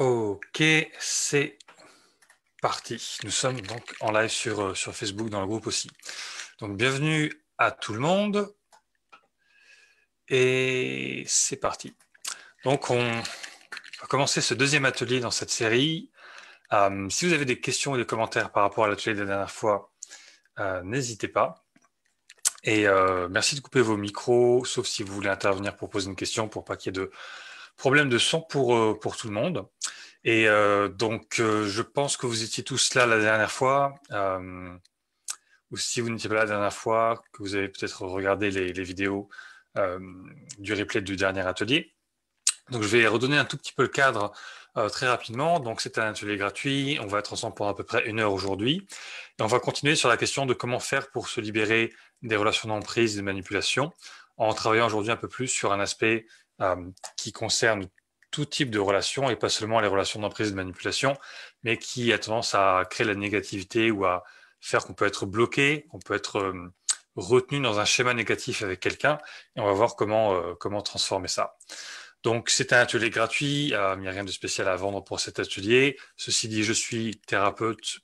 Ok, c'est parti. Nous sommes donc en live sur Facebook, dans le groupe aussi. Donc, bienvenue à tout le monde. Et c'est parti. Donc, on va commencer ce deuxième atelier dans cette série. Si vous avez des questions ou des commentaires par rapport à l'atelier de la dernière fois, n'hésitez pas. Et merci de couper vos micros, sauf si vous voulez intervenir pour poser une question, pour pas qu'il y ait de problème de son pour tout le monde. Et je pense que vous étiez tous là la dernière fois, ou si vous n'étiez pas là la dernière fois, que vous avez peut-être regardé les vidéos du replay du dernier atelier. Donc, je vais redonner un tout petit peu le cadre très rapidement. Donc, c'est un atelier gratuit. On va être ensemble pendant à peu près 1 heure aujourd'hui. Et on va continuer sur la question de comment faire pour se libérer des relations d'emprise et de manipulation, en travaillant aujourd'hui un peu plus sur un aspect qui concerne tout type de relations et pas seulement les relations d'emprise et de manipulation, mais qui a tendance à créer la négativité ou à faire qu'on peut être bloqué, qu'on peut être retenu dans un schéma négatif avec quelqu'un. Et on va voir comment transformer ça. Donc, c'est un atelier gratuit, il n'y a rien de spécial à vendre pour cet atelier. Ceci dit, je suis thérapeute,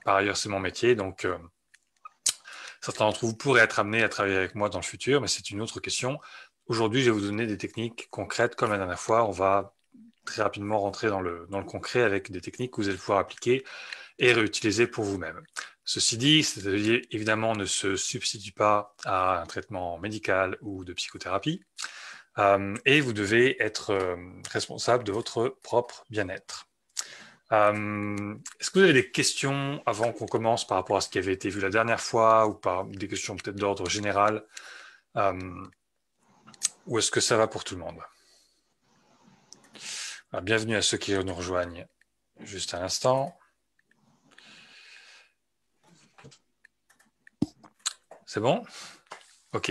par ailleurs, c'est mon métier, donc certains d'entre vous pourraient être amenés à travailler avec moi dans le futur, mais c'est une autre question. Aujourd'hui, je vais vous donner des techniques concrètes, comme la dernière fois. On va très rapidement rentrer dans le concret avec des techniques que vous allez pouvoir appliquer et réutiliser pour vous-même. Ceci dit, cet atelier, évidemment, ne se substitue pas à un traitement médical ou de psychothérapie. Et vous devez être responsable de votre propre bien-être. Est-ce que vous avez des questions avant qu'on commence par rapport à ce qui avait été vu la dernière fois ou par des questions peut-être d'ordre général ou est-ce que ça va pour tout le monde? Alors, bienvenue à ceux qui nous rejoignent juste à l'instant. C'est bon? Ok.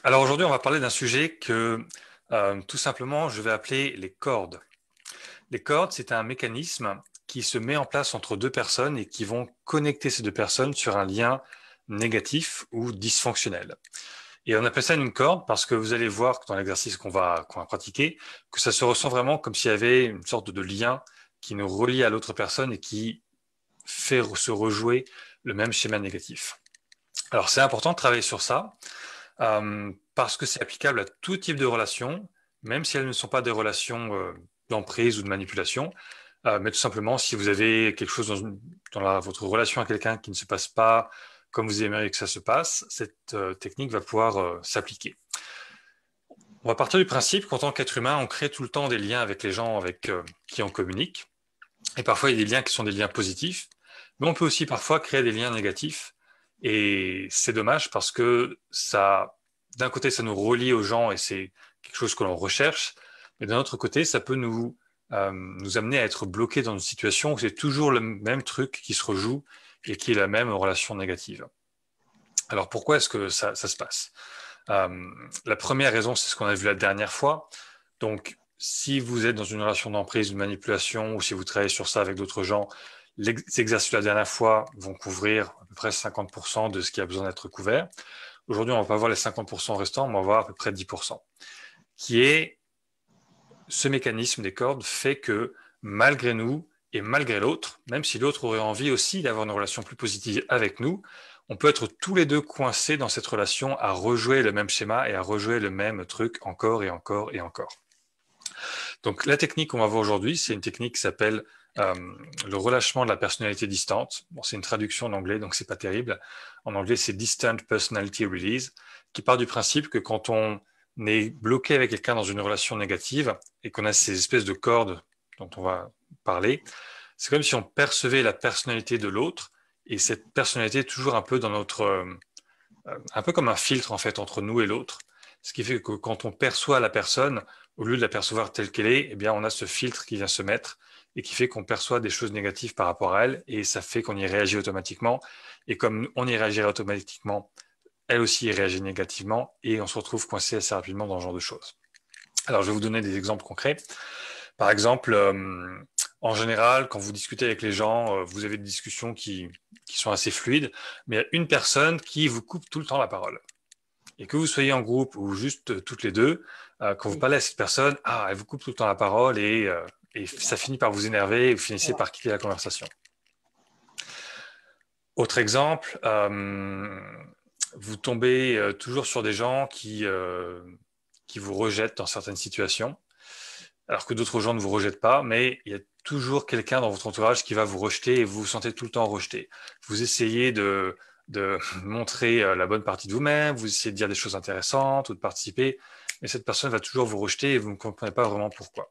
Alors aujourd'hui, on va parler d'un sujet que tout simplement je vais appeler les cordes. Les cordes, c'est un mécanisme qui se met en place entre deux personnes et qui vont connecter ces deux personnes sur un lien négatif ou dysfonctionnel. Et on appelle ça une corde parce que vous allez voir dans l'exercice qu'on va pratiquer que ça se ressent vraiment comme s'il y avait une sorte de lien qui nous relie à l'autre personne et qui fait se rejouer le même schéma négatif. Alors c'est important de travailler sur ça parce que c'est applicable à tout type de relations, même si elles ne sont pas des relations d'emprise ou de manipulation. Mais tout simplement, si vous avez quelque chose dans votre relation à quelqu'un qui ne se passe pas comme vous aimeriez que ça se passe, cette technique va pouvoir s'appliquer. On va partir du principe qu'en tant qu'être humain, on crée tout le temps des liens avec les gens avec qui on communique. Et parfois, il y a des liens qui sont des liens positifs, mais on peut aussi parfois créer des liens négatifs. Et c'est dommage parce que ça, d'un côté, ça nous relie aux gens et c'est quelque chose que l'on recherche, mais d'un autre côté, ça peut nous amener à être bloqués dans une situation où c'est toujours le même truc qui se rejoue et qui est la même relation négative. Alors pourquoi est-ce que ça se passe? La première raison, c'est ce qu'on a vu la dernière fois. Donc, si vous êtes dans une relation d'emprise, de manipulation, ou si vous travaillez sur ça avec d'autres gens, les exercices de la dernière fois vont couvrir à peu près 50% de ce qui a besoin d'être couvert. Aujourd'hui, on va pas voir les 50% restants, mais on va voir à peu près 10%. Qui est ce mécanisme des cordes fait que malgré nous et malgré l'autre, même si l'autre aurait envie aussi d'avoir une relation plus positive avec nous, on peut être tous les deux coincés dans cette relation à rejouer le même schéma et à rejouer le même truc encore et encore et encore. Donc la technique qu'on va voir aujourd'hui, c'est une technique qui s'appelle le relâchement de la personnalité distante. Bon, c'est une traduction en anglais, donc c'est pas terrible. En anglais, c'est Distant Personality Release, qui part du principe que quand on est bloqué avec quelqu'un dans une relation négative et qu'on a ces espèces de cordes dont on va parler, c'est comme si on percevait la personnalité de l'autre et cette personnalité est toujours un peu dans un peu comme un filtre en fait entre nous et l'autre. Ce qui fait que quand on perçoit la personne, au lieu de la percevoir telle qu'elle est, eh bien, on a ce filtre qui vient se mettre et qui fait qu'on perçoit des choses négatives par rapport à elle et ça fait qu'on y réagit automatiquement. Et comme on y réagirait automatiquement, elle aussi y réagit négativement et on se retrouve coincé assez rapidement dans ce genre de choses. Alors, je vais vous donner des exemples concrets. Par exemple, en général, quand vous discutez avec les gens, vous avez des discussions qui sont assez fluides, mais il y a une personne qui vous coupe tout le temps la parole. Et que vous soyez en groupe ou juste toutes les deux, quand vous parlez à cette personne, elle vous coupe tout le temps la parole et et ça finit par vous énerver et vous finissez par quitter la conversation. Autre exemple, vous tombez toujours sur des gens qui vous rejettent dans certaines situations, alors que d'autres gens ne vous rejettent pas, mais il y a toujours quelqu'un dans votre entourage qui va vous rejeter et vous vous sentez tout le temps rejeté. Vous essayez de montrer la bonne partie de vous-même, vous essayez de dire des choses intéressantes ou de participer, mais cette personne va toujours vous rejeter et vous ne comprenez pas vraiment pourquoi.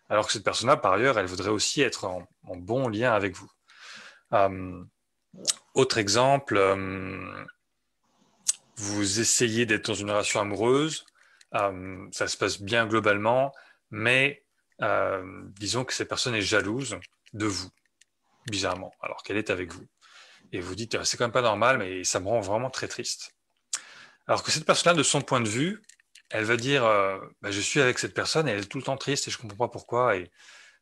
Alors que cette personne-là, par ailleurs, elle voudrait aussi être en bon lien avec vous. Autre exemple, vous essayez d'être dans une relation amoureuse, ça se passe bien globalement, mais disons que cette personne est jalouse de vous, bizarrement, alors qu'elle est avec vous. Et vous dites, c'est quand même pas normal, mais ça me rend vraiment très triste. Alors que cette personne-là, de son point de vue, elle va dire, je suis avec cette personne et elle est tout le temps triste et je comprends pas pourquoi et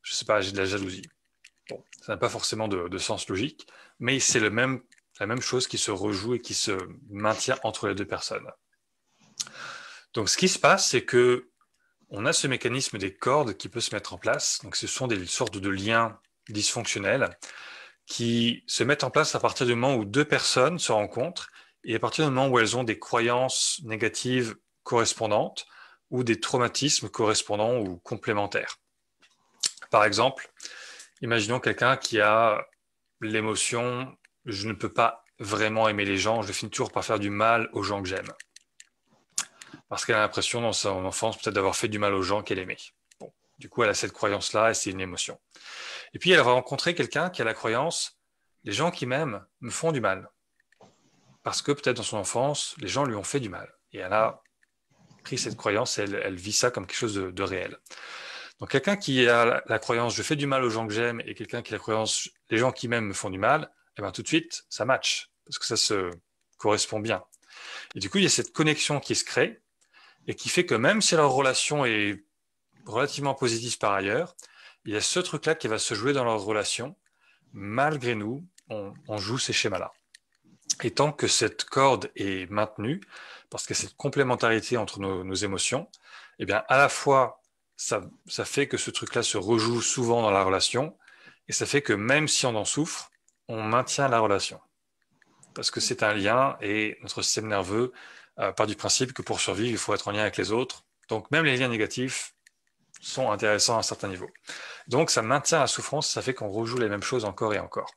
je sais pas, j'ai de la jalousie. Bon, ça n'a pas forcément de sens logique, mais c'est la même chose qui se rejoue et qui se maintient entre les deux personnes. Donc, ce qui se passe, c'est que on a ce mécanisme des cordes qui peut se mettre en place. Donc, ce sont des sortes de liens dysfonctionnels qui se mettent en place à partir du moment où deux personnes se rencontrent et à partir du moment où elles ont des croyances négatives correspondantes ou des traumatismes correspondants ou complémentaires. Par exemple, imaginons quelqu'un qui a l'émotion « je ne peux pas vraiment aimer les gens, je finis toujours par faire du mal aux gens que j'aime ». Parce qu'elle a l'impression dans son enfance peut-être d'avoir fait du mal aux gens qu'elle aimait. Bon, du coup, elle a cette croyance-là et c'est une émotion. Et puis, elle va rencontrer quelqu'un qui a la croyance « les gens qui m'aiment me font du mal ». Parce que peut-être dans son enfance, les gens lui ont fait du mal. Et elle a pris cette croyance et elle vit ça comme quelque chose de réel. Donc, quelqu'un qui a la croyance « je fais du mal aux gens que j'aime » et quelqu'un qui a la croyance « les gens qui m'aiment me font du mal », eh bien, tout de suite, ça match. Parce que ça se correspond bien. Et du coup, il y a cette connexion qui se crée et qui fait que même si leur relation est relativement positive par ailleurs, il y a ce truc-là qui va se jouer dans leur relation. Malgré nous, on joue ces schémas-là. Et tant que cette corde est maintenue, parce qu'il y a cette complémentarité entre nos émotions, eh bien, à la fois, ça fait que ce truc-là se rejoue souvent dans la relation, et ça fait que même si on en souffre, on maintient la relation. Parce que c'est un lien, et notre système nerveux part du principe que pour survivre, il faut être en lien avec les autres. Donc, même les liens négatifs sont intéressants à un certain niveau. Donc, ça maintient la souffrance, ça fait qu'on rejoue les mêmes choses encore et encore.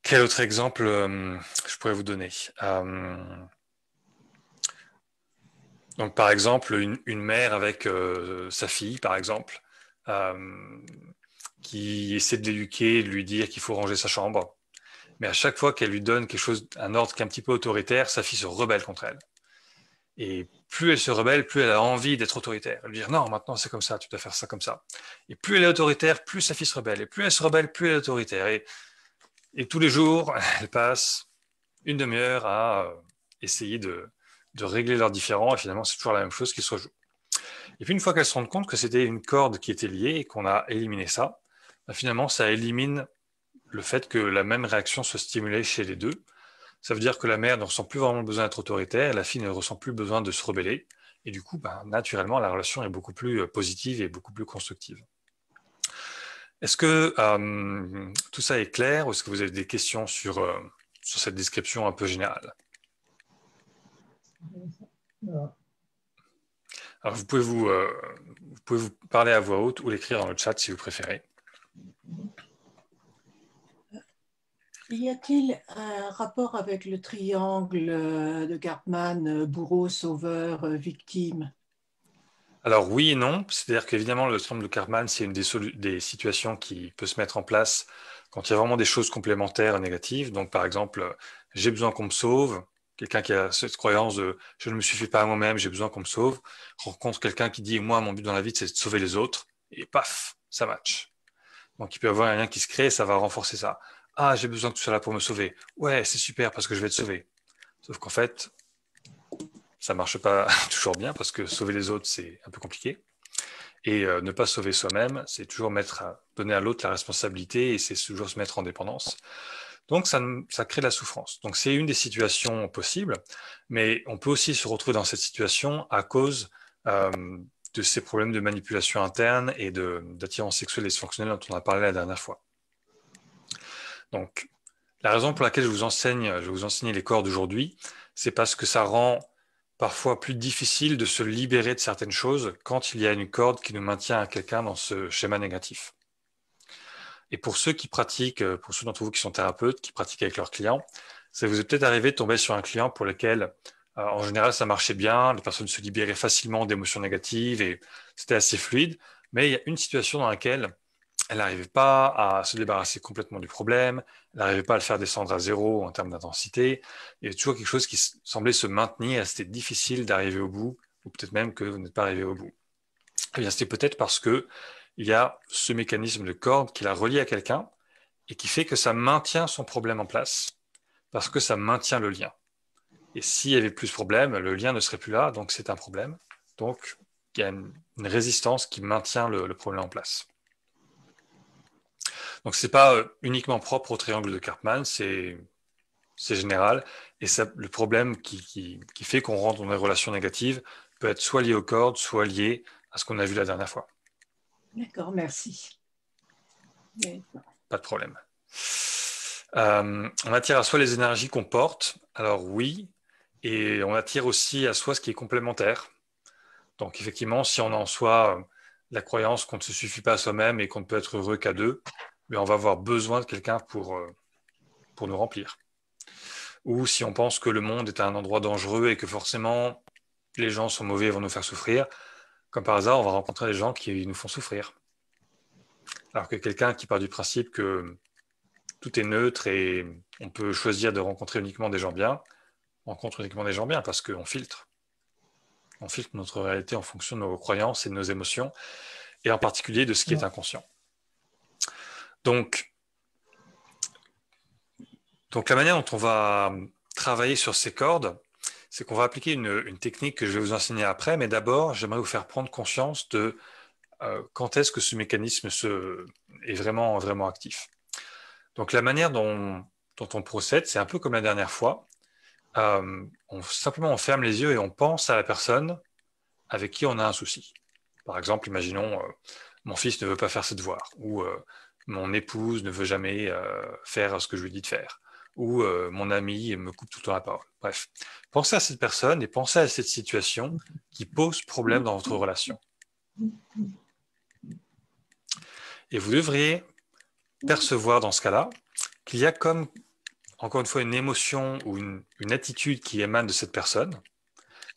Quel autre exemple je pourrais vous donner donc, par exemple, une mère avec sa fille, par exemple, qui essaie de l'éduquer, de lui dire qu'il faut ranger sa chambre. Mais à chaque fois qu'elle lui donne quelque chose, un ordre qui est un petit peu autoritaire, sa fille se rebelle contre elle. Et plus elle se rebelle, plus elle a envie d'être autoritaire. Elle lui dit non, maintenant c'est comme ça, tu dois faire ça comme ça. Et plus elle est autoritaire, plus sa fille se rebelle. Et plus elle se rebelle, plus elle est autoritaire. Et tous les jours, elle passe une demi-heure à essayer de régler leurs différends. Et finalement, c'est toujours la même chose qui se rejoue. Et puis une fois qu'elle se rend compte que c'était une corde qui était liée et qu'on a éliminé ça, finalement, ça élimine le fait que la même réaction soit stimulée chez les deux. Ça veut dire que la mère ne ressent plus vraiment le besoin d'être autoritaire, la fille ne ressent plus le besoin de se rebeller, et du coup, naturellement, la relation est beaucoup plus positive et beaucoup plus constructive. Est-ce que tout ça est clair, ou est-ce que vous avez des questions sur cette description un peu générale? Alors, vous pouvez vous parler à voix haute ou l'écrire dans le chat si vous préférez. Y a-t-il un rapport avec le triangle de Cartman, bourreau, sauveur, victime? Alors oui et non, c'est-à-dire qu'évidemment le triangle de Karpman, c'est une des situations qui peut se mettre en place quand il y a vraiment des choses complémentaires négatives. Donc par exemple, j'ai besoin qu'on me sauve, quelqu'un qui a cette croyance de je ne me suffis pas à moi-même, j'ai besoin qu'on me sauve, rencontre quelqu'un qui dit moi mon but dans la vie c'est de sauver les autres, et paf, ça match. Donc il peut y avoir un lien qui se crée et ça va renforcer ça. Ah, j'ai besoin que tu sois là pour me sauver. Ouais, c'est super parce que je vais te sauver. Sauf qu'en fait, ça marche pas toujours bien parce que sauver les autres, c'est un peu compliqué. Et ne pas sauver soi-même, c'est toujours donner à l'autre la responsabilité et c'est toujours se mettre en dépendance. Donc ça crée de la souffrance. Donc c'est une des situations possibles, mais on peut aussi se retrouver dans cette situation à cause de ces problèmes de manipulation interne et d'attirance sexuelle dysfonctionnelle dont on a parlé la dernière fois. Donc, la raison pour laquelle je vais vous enseigner les cordes aujourd'hui, c'est parce que ça rend parfois plus difficile de se libérer de certaines choses quand il y a une corde qui nous maintient à quelqu'un dans ce schéma négatif. Et pour ceux qui pratiquent, pour ceux d'entre vous qui sont thérapeutes, qui pratiquent avec leurs clients, ça vous est peut-être arrivé de tomber sur un client pour lequel, en général, ça marchait bien, les personnes se libéraient facilement d'émotions négatives et c'était assez fluide, mais il y a une situation dans laquelle elle n'arrivait pas à se débarrasser complètement du problème, elle n'arrivait pas à le faire descendre à zéro en termes d'intensité, il y avait toujours quelque chose qui semblait se maintenir, et c'était difficile d'arriver au bout, ou peut-être même que vous n'êtes pas arrivé au bout. Eh bien, c'était peut-être parce que il y a ce mécanisme de corde qui la relie à quelqu'un et qui fait que ça maintient son problème en place, parce que ça maintient le lien. Et s'il y avait plus de problème, le lien ne serait plus là, donc c'est un problème. Donc, il y a une résistance qui maintient le problème en place. Donc, ce n'est pas uniquement propre au triangle de Karpman, c'est général. Et ça, le problème qui fait qu'on rentre dans des relations négatives peut être soit lié aux cordes, soit lié à ce qu'on a vu la dernière fois. D'accord, merci. Pas de problème. On attire à soi les énergies qu'on porte. Alors oui, et on attire aussi à soi ce qui est complémentaire. Donc effectivement, si on a en soi la croyance qu'on ne se suffit pas à soi-même et qu'on ne peut être heureux qu'à deux, mais on va avoir besoin de quelqu'un pour nous remplir. Ou si on pense que le monde est un endroit dangereux et que forcément les gens sont mauvais et vont nous faire souffrir, comme par hasard, on va rencontrer des gens qui nous font souffrir. Alors que quelqu'un qui part du principe que tout est neutre et on peut choisir de rencontrer uniquement des gens bien, on rencontre uniquement des gens bien parce qu'on filtre. On filtre notre réalité en fonction de nos croyances et de nos émotions, et en particulier de ce qui est inconscient. Donc la manière dont on va travailler sur ces cordes, c'est qu'on va appliquer une technique que je vais vous enseigner après, mais d'abord, j'aimerais vous faire prendre conscience de quand est-ce que ce mécanisme est vraiment, vraiment actif. Donc la manière dont on procède, c'est un peu comme la dernière fois. Simplement, on ferme les yeux et on pense à la personne avec qui on a un souci. Par exemple, imaginons, mon fils ne veut pas faire ses devoirs, ou mon épouse ne veut jamais faire ce que je lui dis de faire, ou mon ami me coupe tout le temps la parole. Bref, pensez à cette personne et pensez à cette situation qui pose problème dans votre relation. Et vous devriez percevoir dans ce cas-là qu'il y a comme, encore une fois, une émotion ou une attitude qui émane de cette personne.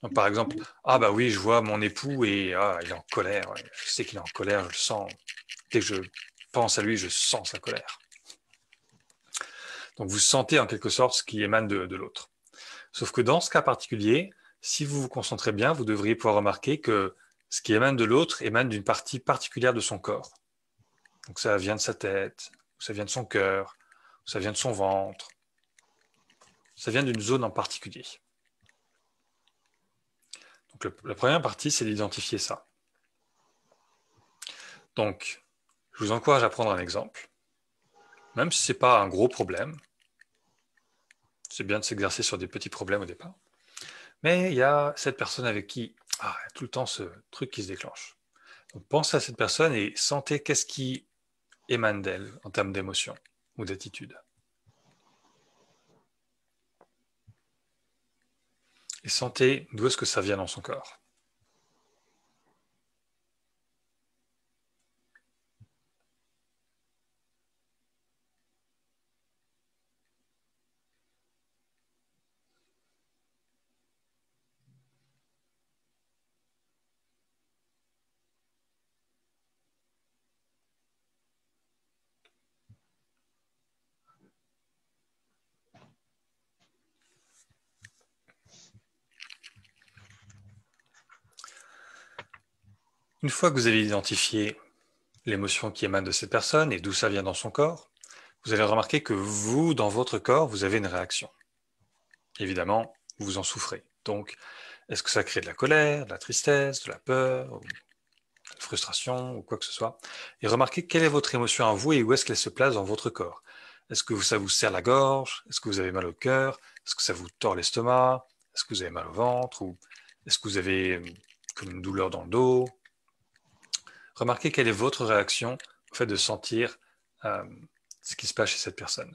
Donc, par exemple, ah bah oui, je vois mon époux et il est en colère. Ouais. Je sais qu'il est en colère, je le sens. Dès que je pense à lui, je sens sa colère. Donc vous sentez en quelque sorte ce qui émane de l'autre. Sauf que dans ce cas particulier, si vous vous concentrez bien, vous devriez pouvoir remarquer que ce qui émane de l'autre émane d'une partie particulière de son corps. Donc ça vient de sa tête, ou ça vient de son cœur, ou ça vient de son ventre. Ça vient d'une zone en particulier. Donc la première partie, c'est d'identifier ça. Donc, je vous encourage à prendre un exemple. Même si ce n'est pas un gros problème, c'est bien de s'exercer sur des petits problèmes au départ. Mais il y a cette personne avec qui, il y a tout le temps ce truc qui se déclenche. Donc, pensez à cette personne et sentez qu'est-ce qui émane d'elle en termes d'émotion ou d'attitude. Et sentez d'où est-ce que ça vient dans son corps. Une fois que vous avez identifié l'émotion qui émane de cette personne et d'où ça vient dans son corps, vous allez remarquer que vous, dans votre corps, vous avez une réaction. Évidemment, vous en souffrez. Donc, est-ce que ça crée de la colère, de la tristesse, de la peur, de la frustration ou quoi que ce soit? Et remarquez quelle est votre émotion à vous et où est-ce qu'elle se place dans votre corps. Est-ce que ça vous serre la gorge? Est-ce que vous avez mal au cœur? Est-ce que ça vous tord l'estomac? Est-ce que vous avez mal au ventre? Ou est-ce que vous avez comme une douleur dans le dos? Remarquez quelle est votre réaction au fait de sentir ce qui se passe chez cette personne.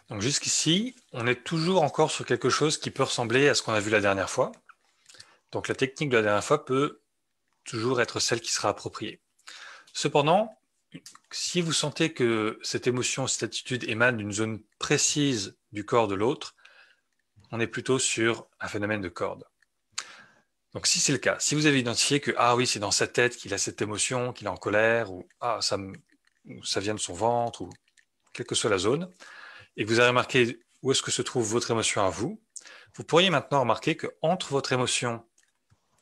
Donc jusqu'ici, on est toujours encore sur quelque chose qui peut ressembler à ce qu'on a vu la dernière fois. Donc la technique de la dernière fois peut toujours être celle qui sera appropriée. Cependant, si vous sentez que cette émotion, cette attitude émane d'une zone précise du corps de l'autre, on est plutôt sur un phénomène de corde. Donc si c'est le cas, si vous avez identifié que ah oui, c'est dans sa tête qu'il a cette émotion, qu'il est en colère, ou ah ça vient de son ventre, ou quelle que soit la zone, et que vous avez remarqué où est-ce que se trouve votre émotion à vous, vous pourriez maintenant remarquer que entre votre émotion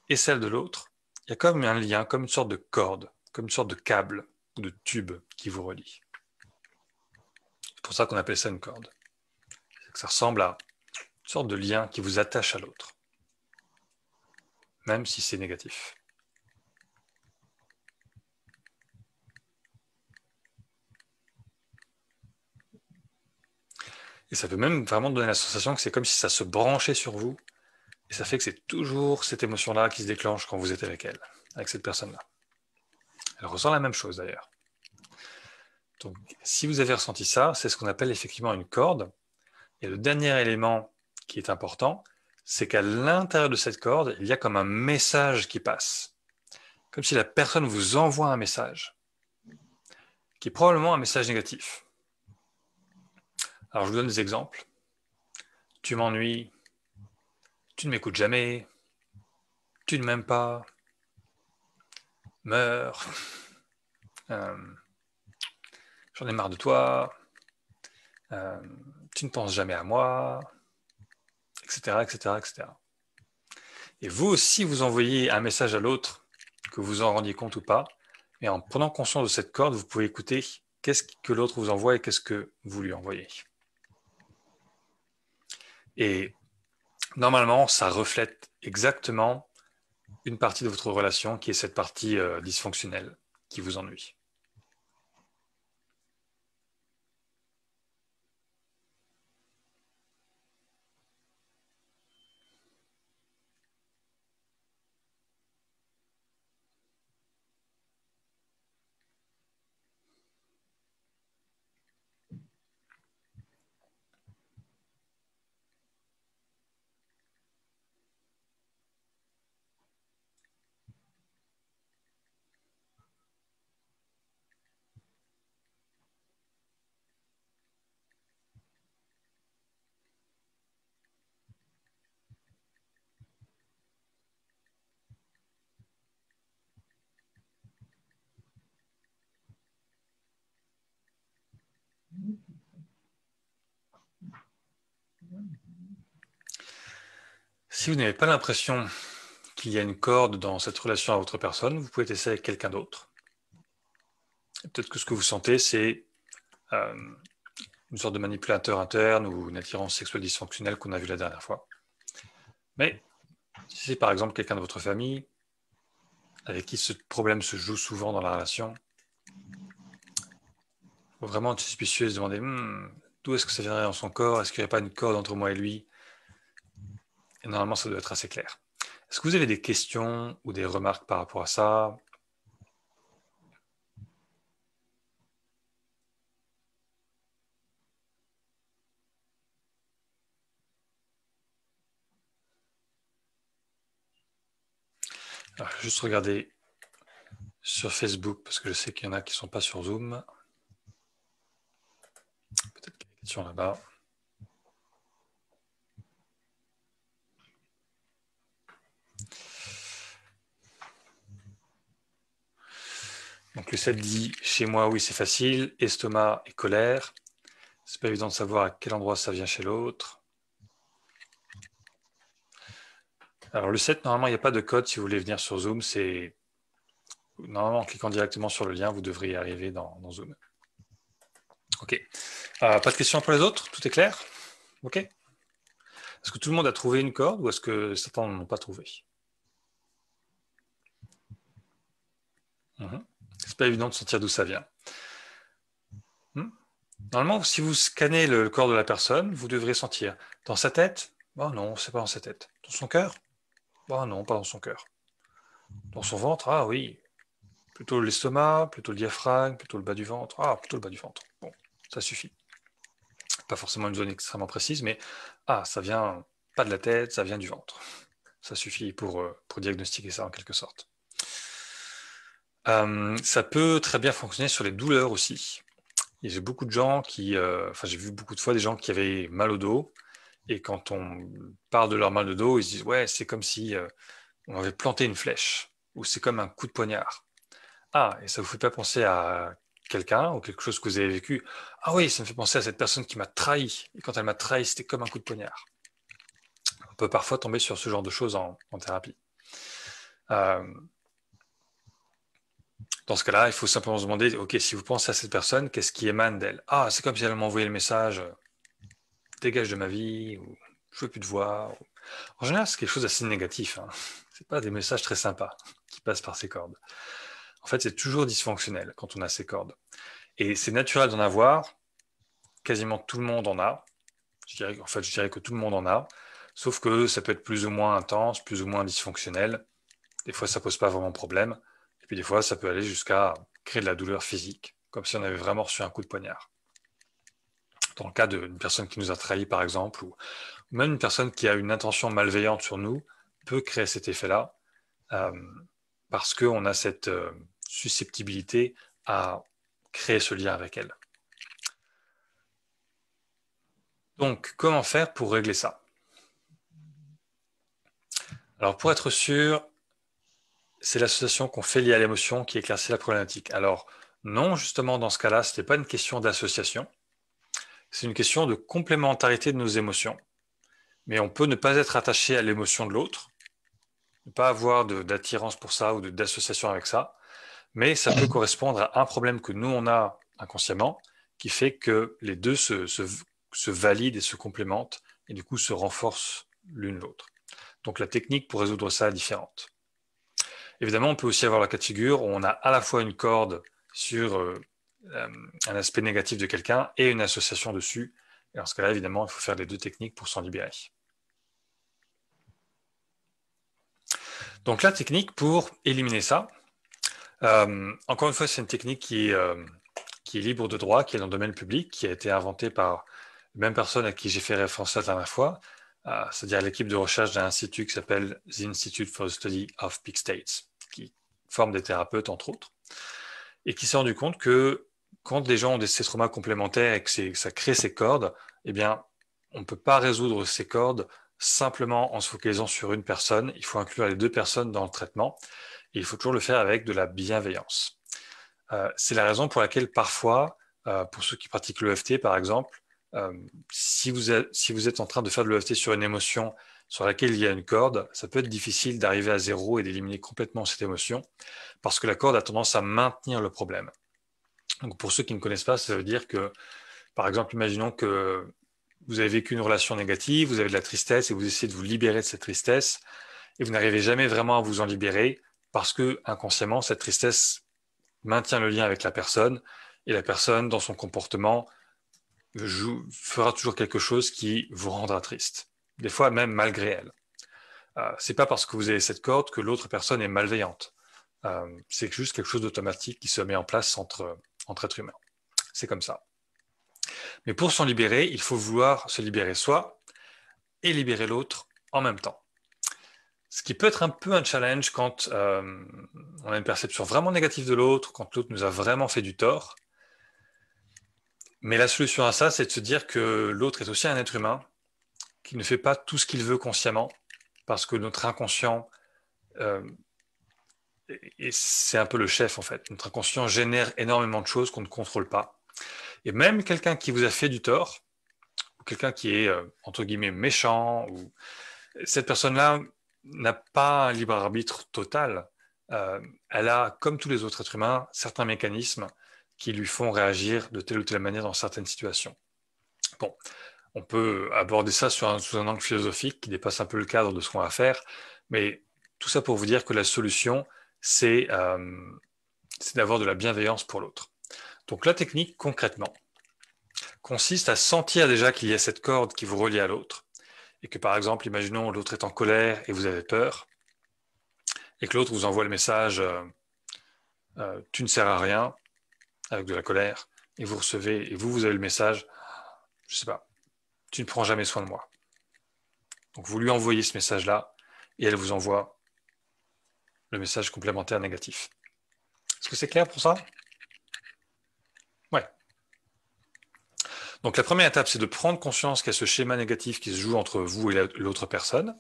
et celle de l'autre, il y a comme un lien, comme une sorte de corde, comme une sorte de câble ou de tube qui vous relie. C'est pour ça qu'on appelle ça une corde. Ça ressemble à une sorte de lien qui vous attache à l'autre, même si c'est négatif. Et ça peut même vraiment donner la sensation que c'est comme si ça se branchait sur vous, et ça fait que c'est toujours cette émotion-là qui se déclenche quand vous êtes avec elle, avec cette personne-là. Elle ressent la même chose d'ailleurs. Donc, si vous avez ressenti ça, c'est ce qu'on appelle effectivement une corde. Et le dernier élément qui est important, c'est qu'à l'intérieur de cette corde, il y a comme un message qui passe. Comme si la personne vous envoie un message, qui est probablement un message négatif. Alors, je vous donne des exemples. Tu m'ennuies, tu ne m'écoutes jamais, tu ne m'aimes pas, meurs, j'en ai marre de toi, tu ne penses jamais à moi, etc., etc., etc. Et vous aussi, vous envoyez un message à l'autre, que vous en rendiez compte ou pas, et en prenant conscience de cette corde, vous pouvez écouter qu'est-ce que l'autre vous envoie et qu'est-ce que vous lui envoyez. Et normalement, ça reflète exactement une partie de votre relation qui est cette partie dysfonctionnelle qui vous ennuie. Si vous n'avez pas l'impression qu'il y a une corde dans cette relation à votre personne, vous pouvez tester avec quelqu'un d'autre. Peut-être que ce que vous sentez, c'est une sorte de manipulateur interne ou une attirance sexuelle dysfonctionnelle qu'on a vu la dernière fois. Mais si c'est par exemple quelqu'un de votre famille avec qui ce problème se joue souvent dans la relation, il faut vraiment être suspicieux et se demander d'où est-ce que ça viendrait dans son corps, est-ce qu'il n'y a pas une corde entre moi et lui? Et normalement, ça doit être assez clair. Est-ce que vous avez des questions ou des remarques par rapport à ça? Alors, je vais juste regarder sur Facebook, parce que je sais qu'il y en a qui ne sont pas sur Zoom. Peut-être qu'il y a des questions là-bas. Donc le 7 dit, chez moi, oui, c'est facile, estomac et colère. C'est pas évident de savoir à quel endroit ça vient chez l'autre. Alors, le 7, normalement, il n'y a pas de code si vous voulez venir sur Zoom. C'est normalement en cliquant directement sur le lien, vous devriez arriver dans Zoom. OK. Pas de questions pour les autres? Tout est clair? OK. Est-ce que tout le monde a trouvé une corde ou est-ce que certains n'en ont pas trouvé? C'est pas évident de sentir d'où ça vient. Normalement, si vous scannez le corps de la personne, vous devrez sentir dans sa tête. Oh non, c'est pas dans sa tête. Dans son cœur? Oh non, pas dans son cœur. Dans son ventre? Ah oui. Plutôt l'estomac, plutôt le diaphragme, plutôt le bas du ventre. Ah, plutôt le bas du ventre. Bon, ça suffit. Pas forcément une zone extrêmement précise, mais ça vient pas de la tête, ça vient du ventre. Ça suffit pour diagnostiquer ça en quelque sorte. Ça peut très bien fonctionner sur les douleurs aussi. Et j'ai beaucoup de gens j'ai vu beaucoup de fois des gens qui avaient mal au dos, et quand on parle de leur mal de dos, ils se disent ouais, c'est comme si on avait planté une flèche, ou c'est comme un coup de poignard. Ah, et ça vous fait pas penser à quelqu'un ou quelque chose que vous avez vécu? Ah oui, ça me fait penser à cette personne qui m'a trahi, et quand elle m'a trahi, c'était comme un coup de poignard. On peut parfois tomber sur ce genre de choses en thérapie. Dans ce cas-là, il faut simplement se demander, ok, si vous pensez à cette personne, qu'est-ce qui émane d'elle? Ah, c'est comme si elle m'envoyait le message, dégage de ma vie, ou je veux plus te voir. En général, c'est quelque chose d'assez négatif. Hein. C'est pas des messages très sympas qui passent par ces cordes. En fait, c'est toujours dysfonctionnel quand on a ces cordes. Et c'est naturel d'en avoir. Quasiment tout le monde en a. Je dirais que tout le monde en a. Sauf que ça peut être plus ou moins intense, plus ou moins dysfonctionnel. Des fois, ça pose pas vraiment de problème. Et puis des fois, ça peut aller jusqu'à créer de la douleur physique, comme si on avait vraiment reçu un coup de poignard. Dans le cas d'une personne qui nous a trahi, par exemple, ou même une personne qui a une intention malveillante sur nous, peut créer cet effet-là, euh, parce qu'on a cette susceptibilité à créer ce lien avec elle. Donc, comment faire pour régler ça? Alors, pour être sûr, c'est l'association qu'on fait liée à l'émotion qui éclaircit la problématique. Alors, non, justement, dans ce cas-là, ce n'est pas une question d'association, c'est une question de complémentarité de nos émotions. Mais on peut ne pas être attaché à l'émotion de l'autre, ne pas avoir d'attirance pour ça ou d'association avec ça, mais ça peut correspondre à un problème que nous, on a inconsciemment, qui fait que les deux se valident et se complémentent, et du coup se renforcent l'une l'autre. Donc la technique pour résoudre ça est différente. Évidemment, on peut aussi avoir la cas de figure où on a à la fois une corde sur un aspect négatif de quelqu'un et une association dessus. Et dans ce cas-là, évidemment, il faut faire les deux techniques pour s'en libérer. Donc la technique pour éliminer ça, encore une fois, c'est une technique qui est libre de droit, qui est dans le domaine public, qui a été inventée par la même personne à qui j'ai fait référence la dernière fois, c'est-à-dire l'équipe de recherche d'un institut qui s'appelle The Institute for the Study of Peak States, qui forme des thérapeutes, entre autres, et qui s'est rendu compte que quand des gens ont ces traumas complémentaires et que ça crée ces cordes, eh bien, on ne peut pas résoudre ces cordes simplement en se focalisant sur une personne. Il faut inclure les deux personnes dans le traitement et il faut toujours le faire avec de la bienveillance. C'est la raison pour laquelle parfois, pour ceux qui pratiquent l'EFT par exemple, si vous êtes en train de faire de l'EFT sur une émotion sur laquelle il y a une corde, ça peut être difficile d'arriver à zéro et d'éliminer complètement cette émotion parce que la corde a tendance à maintenir le problème. Donc pour ceux qui ne connaissent pas, ça veut dire que, par exemple, imaginons que vous avez vécu une relation négative, vous avez de la tristesse et vous essayez de vous libérer de cette tristesse et vous n'arrivez jamais vraiment à vous en libérer parce que inconsciemment, cette tristesse maintient le lien avec la personne et la personne, dans son comportement, fera toujours quelque chose qui vous rendra triste. Des fois, même malgré elle. C'est pas parce que vous avez cette corde que l'autre personne est malveillante. C'est juste quelque chose d'automatique qui se met en place entre êtres humains. C'est comme ça. Mais pour s'en libérer, il faut vouloir se libérer soi et libérer l'autre en même temps. Ce qui peut être un peu un challenge quand on a une perception vraiment négative de l'autre, quand l'autre nous a vraiment fait du tort. Mais la solution à ça, c'est de se dire que l'autre est aussi un être humain, qui ne fait pas tout ce qu'il veut consciemment, parce que notre inconscient, euh, et c'est un peu le chef en fait, notre inconscient génère énormément de choses qu'on ne contrôle pas. Et même quelqu'un qui vous a fait du tort, ou quelqu'un qui est, entre guillemets, méchant, ou cette personne-là n'a pas un libre arbitre total. Elle a, comme tous les autres êtres humains, certains mécanismes qui lui font réagir de telle ou telle manière dans certaines situations. Bon, on peut aborder ça sous un angle philosophique qui dépasse un peu le cadre de ce qu'on va faire, mais tout ça pour vous dire que la solution, c'est d'avoir de la bienveillance pour l'autre. Donc la technique, concrètement, consiste à sentir déjà qu'il y a cette corde qui vous relie à l'autre, et que par exemple, imaginons l'autre est en colère et vous avez peur, et que l'autre vous envoie le message tu ne sers à rien, avec de la colère, et vous recevez, et vous avez le message, je sais pas, tu ne prends jamais soin de moi. Donc vous lui envoyez ce message-là, et elle vous envoie le message complémentaire négatif. Est-ce que c'est clair pour ça? Ouais. Donc la première étape, c'est de prendre conscience qu'il y a ce schéma négatif qui se joue entre vous et l'autre personne.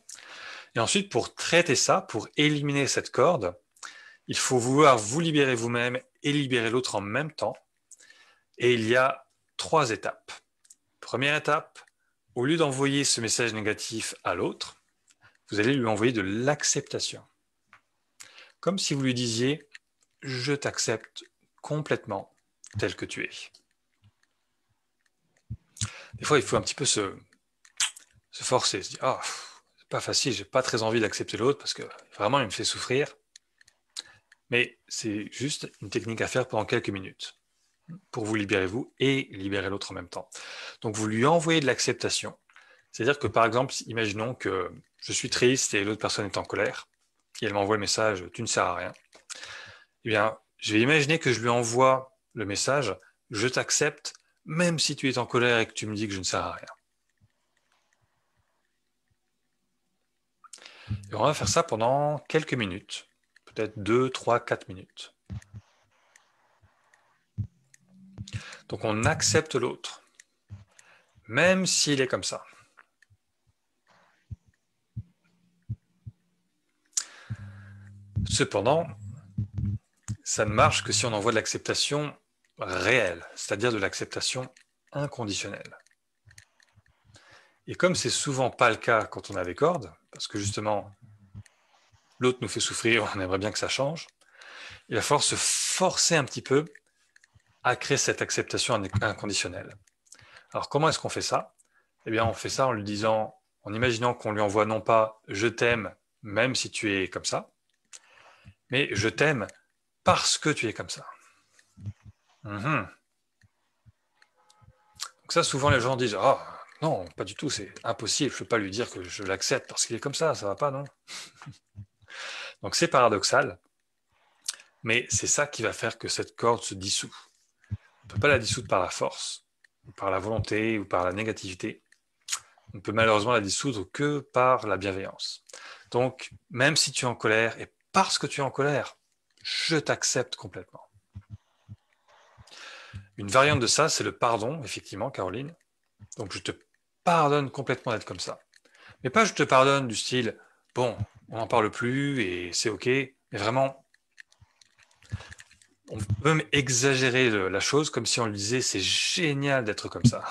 Et ensuite, pour traiter ça, pour éliminer cette corde, il faut vouloir vous libérer vous-même et libérer l'autre en même temps. Et il y a 3 étapes. Première étape, au lieu d'envoyer ce message négatif à l'autre, vous allez lui envoyer de l'acceptation. Comme si vous lui disiez « Je t'accepte complètement tel que tu es ». Des fois, il faut un petit peu se forcer, se dire « Ah, c'est pas facile, j'ai pas très envie d'accepter l'autre parce que vraiment, il me fait souffrir. » Mais c'est juste une technique à faire pendant quelques minutes pour vous libérer vous et libérer l'autre en même temps. Donc, vous lui envoyez de l'acceptation. C'est-à-dire que, par exemple, imaginons que je suis triste et l'autre personne est en colère et elle m'envoie le message « Tu ne sers à rien ». Eh bien, je vais imaginer que je lui envoie le message « Je t'accepte même si tu es en colère et que tu me dis que je ne sers à rien ». Et on va faire ça pendant quelques minutes, peut-être 2, 3, 4 minutes. Donc on accepte l'autre, même s'il est comme ça. Cependant, ça ne marche que si on envoie de l'acceptation réelle, c'est-à-dire de l'acceptation inconditionnelle. Et comme c'est souvent pas le cas quand on a des cordes, parce que justement, l'autre nous fait souffrir, on aimerait bien que ça change, il va falloir se forcer un petit peu à créer cette acceptation inconditionnelle. Alors comment est-ce qu'on fait ça? Eh bien, on fait ça en lui disant, en imaginant qu'on lui envoie non pas « je t'aime même si tu es comme ça », mais « je t'aime parce que tu es comme ça ». Donc ça, souvent les gens disent « Ah, non, pas du tout, c'est impossible, je ne peux pas lui dire que je l'accepte parce qu'il est comme ça va pas, non ?» Donc c'est paradoxal, mais c'est ça qui va faire que cette corde se dissout. On ne peut pas la dissoudre par la force, ou par la volonté, ou par la négativité. On peut malheureusement la dissoudre que par la bienveillance. Donc, même si tu es en colère, et parce que tu es en colère, je t'accepte complètement. Une variante de ça, c'est le pardon, effectivement, Caroline. Donc, je te pardonne complètement d'être comme ça. Mais pas je te pardonne du style, bon, on n'en parle plus et c'est ok, mais vraiment, on peut même exagérer la chose comme si on lui disait c'est génial d'être comme ça.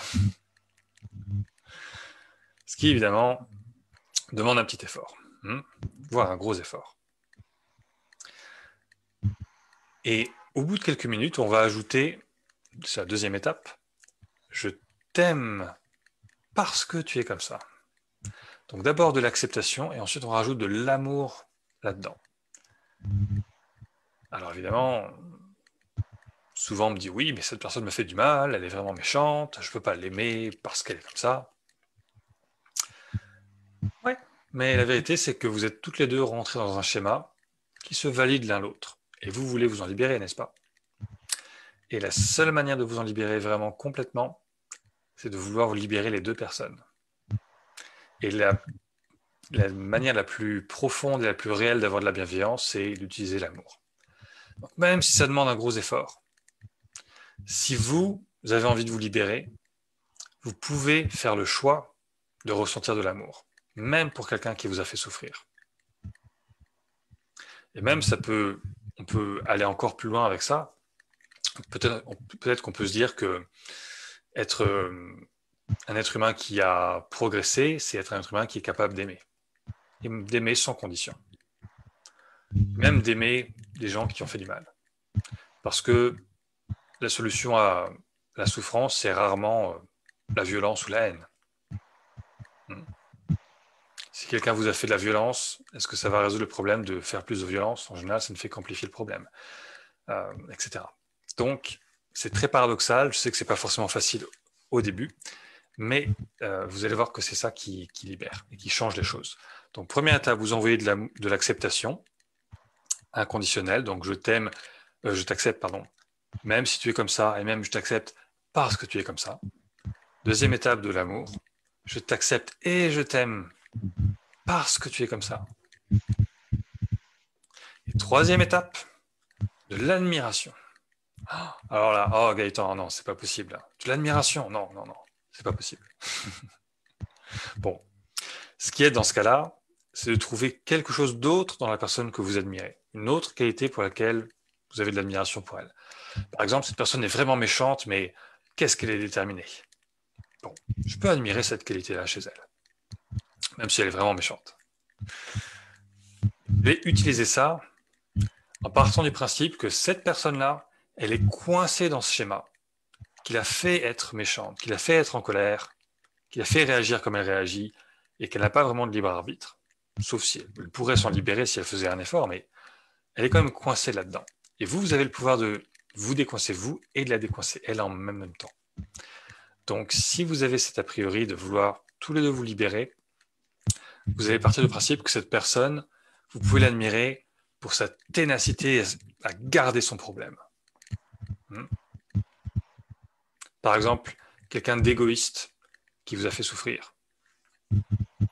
Ce qui, évidemment, demande un petit effort, voire un gros effort. Et au bout de quelques minutes, on va ajouter, c'est la deuxième étape, je t'aime parce que tu es comme ça. Donc d'abord de l'acceptation et ensuite on rajoute de l'amour là-dedans. Alors évidemment, souvent on me dit oui, mais cette personne me fait du mal, elle est vraiment méchante, je ne peux pas l'aimer parce qu'elle est comme ça. Ouais, mais la vérité c'est que vous êtes toutes les deux rentrées dans un schéma qui se valide l'un l'autre. Et vous voulez vous en libérer, n'est-ce pas? Et la seule manière de vous en libérer vraiment complètement, c'est de vouloir vous libérer les deux personnes. Et la manière la plus profonde et la plus réelle d'avoir de la bienveillance, c'est d'utiliser l'amour. Donc, même si ça demande un gros effort, si vous avez envie de vous libérer, vous pouvez faire le choix de ressentir de l'amour, même pour quelqu'un qui vous a fait souffrir. Et même on peut aller encore plus loin avec ça. Peut-être qu'on peut se dire que être un être humain qui a progressé, c'est être un être humain qui est capable d'aimer. et d'aimer sans condition. Même d'aimer des gens qui ont fait du mal. Parce que la solution à la souffrance, c'est rarement la violence ou la haine. Si quelqu'un vous a fait de la violence, est-ce que ça va résoudre le problème de faire plus de violence? En général, ça ne fait qu'amplifier le problème, etc. Donc, c'est très paradoxal. Je sais que c'est pas forcément facile au début, mais vous allez voir que c'est ça qui libère et qui change les choses. Donc, première étape, vous envoyez de l'acceptation inconditionnelle. Donc, je t'aime, je t'accepte, pardon, même si tu es comme ça, et même je t'accepte parce que tu es comme ça. Deuxième étape de l'amour, je t'accepte et je t'aime parce que tu es comme ça. Et troisième étape, de l'admiration. Alors là, oh Gaëtan, non, c'est pas possible. De l'admiration, non, non, non, c'est pas possible. Bon, ce qui est dans ce cas-là, c'est de trouver quelque chose d'autre dans la personne que vous admirez, une autre qualité pour laquelle vous avez de l'admiration pour elle. Par exemple, cette personne est vraiment méchante, mais qu'est-ce qu'elle est déterminée? Bon, je peux admirer cette qualité-là chez elle, même si elle est vraiment méchante. Je vais utiliser ça en partant du principe que cette personne-là, elle est coincée dans ce schéma, qui l'a fait être méchante, qui l'a fait être en colère, qui l'a fait réagir comme elle réagit, et qu'elle n'a pas vraiment de libre arbitre, sauf si elle pourrait s'en libérer si elle faisait un effort, mais elle est quand même coincée là-dedans. Et vous, vous avez le pouvoir de vous décoincer vous et de la décoincer elle en même temps. Donc si vous avez cet a priori de vouloir tous les deux vous libérer, vous allez partir du principe que cette personne, vous pouvez l'admirer pour sa ténacité à garder son problème. Par exemple, quelqu'un d'égoïste qui vous a fait souffrir.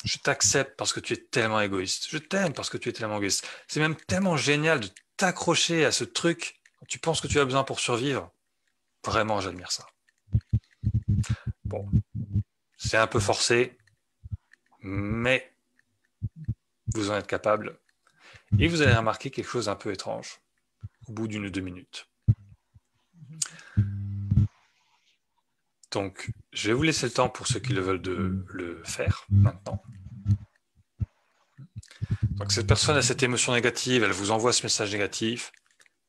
Je t'accepte parce que tu es tellement égoïste. Je t'aime parce que tu es tellement égoïste. C'est même tellement génial de t'accrocher à ce truc quand tu penses que tu as besoin pour survivre. Vraiment, j'admire ça. Bon, c'est un peu forcé, mais vous en êtes capable. Et vous allez remarquer quelque chose d'un peu étrange au bout d'une ou 2 minutes. Donc, je vais vous laisser le temps pour ceux qui le veulent de le faire maintenant. Donc, cette personne a cette émotion négative, elle vous envoie ce message négatif,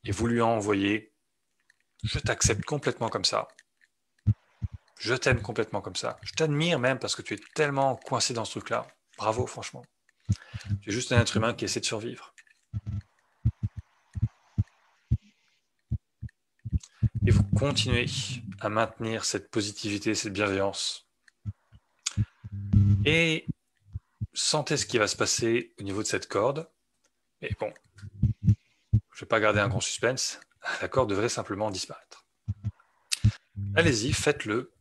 et vous lui envoyez « Je t'accepte complètement comme ça. Je t'aime complètement comme ça. Je t'admire même parce que tu es tellement coincé dans ce truc-là. Bravo, franchement. Tu es juste un être humain qui essaie de survivre. » Et vous continuez à maintenir cette positivité, cette bienveillance. Et sentez ce qui va se passer au niveau de cette corde. Mais bon, je ne vais pas garder un grand suspense. La corde devrait simplement disparaître. Allez-y, faites-le.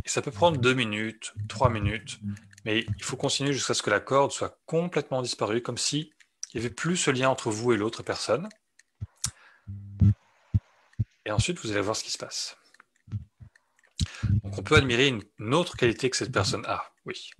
Et ça peut prendre 2 minutes, 3 minutes. Mais il faut continuer jusqu'à ce que la corde soit complètement disparue, comme si il n'y avait plus ce lien entre vous et l'autre personne. Et ensuite, vous allez voir ce qui se passe. Donc, on peut admirer une autre qualité que cette personne a, oui.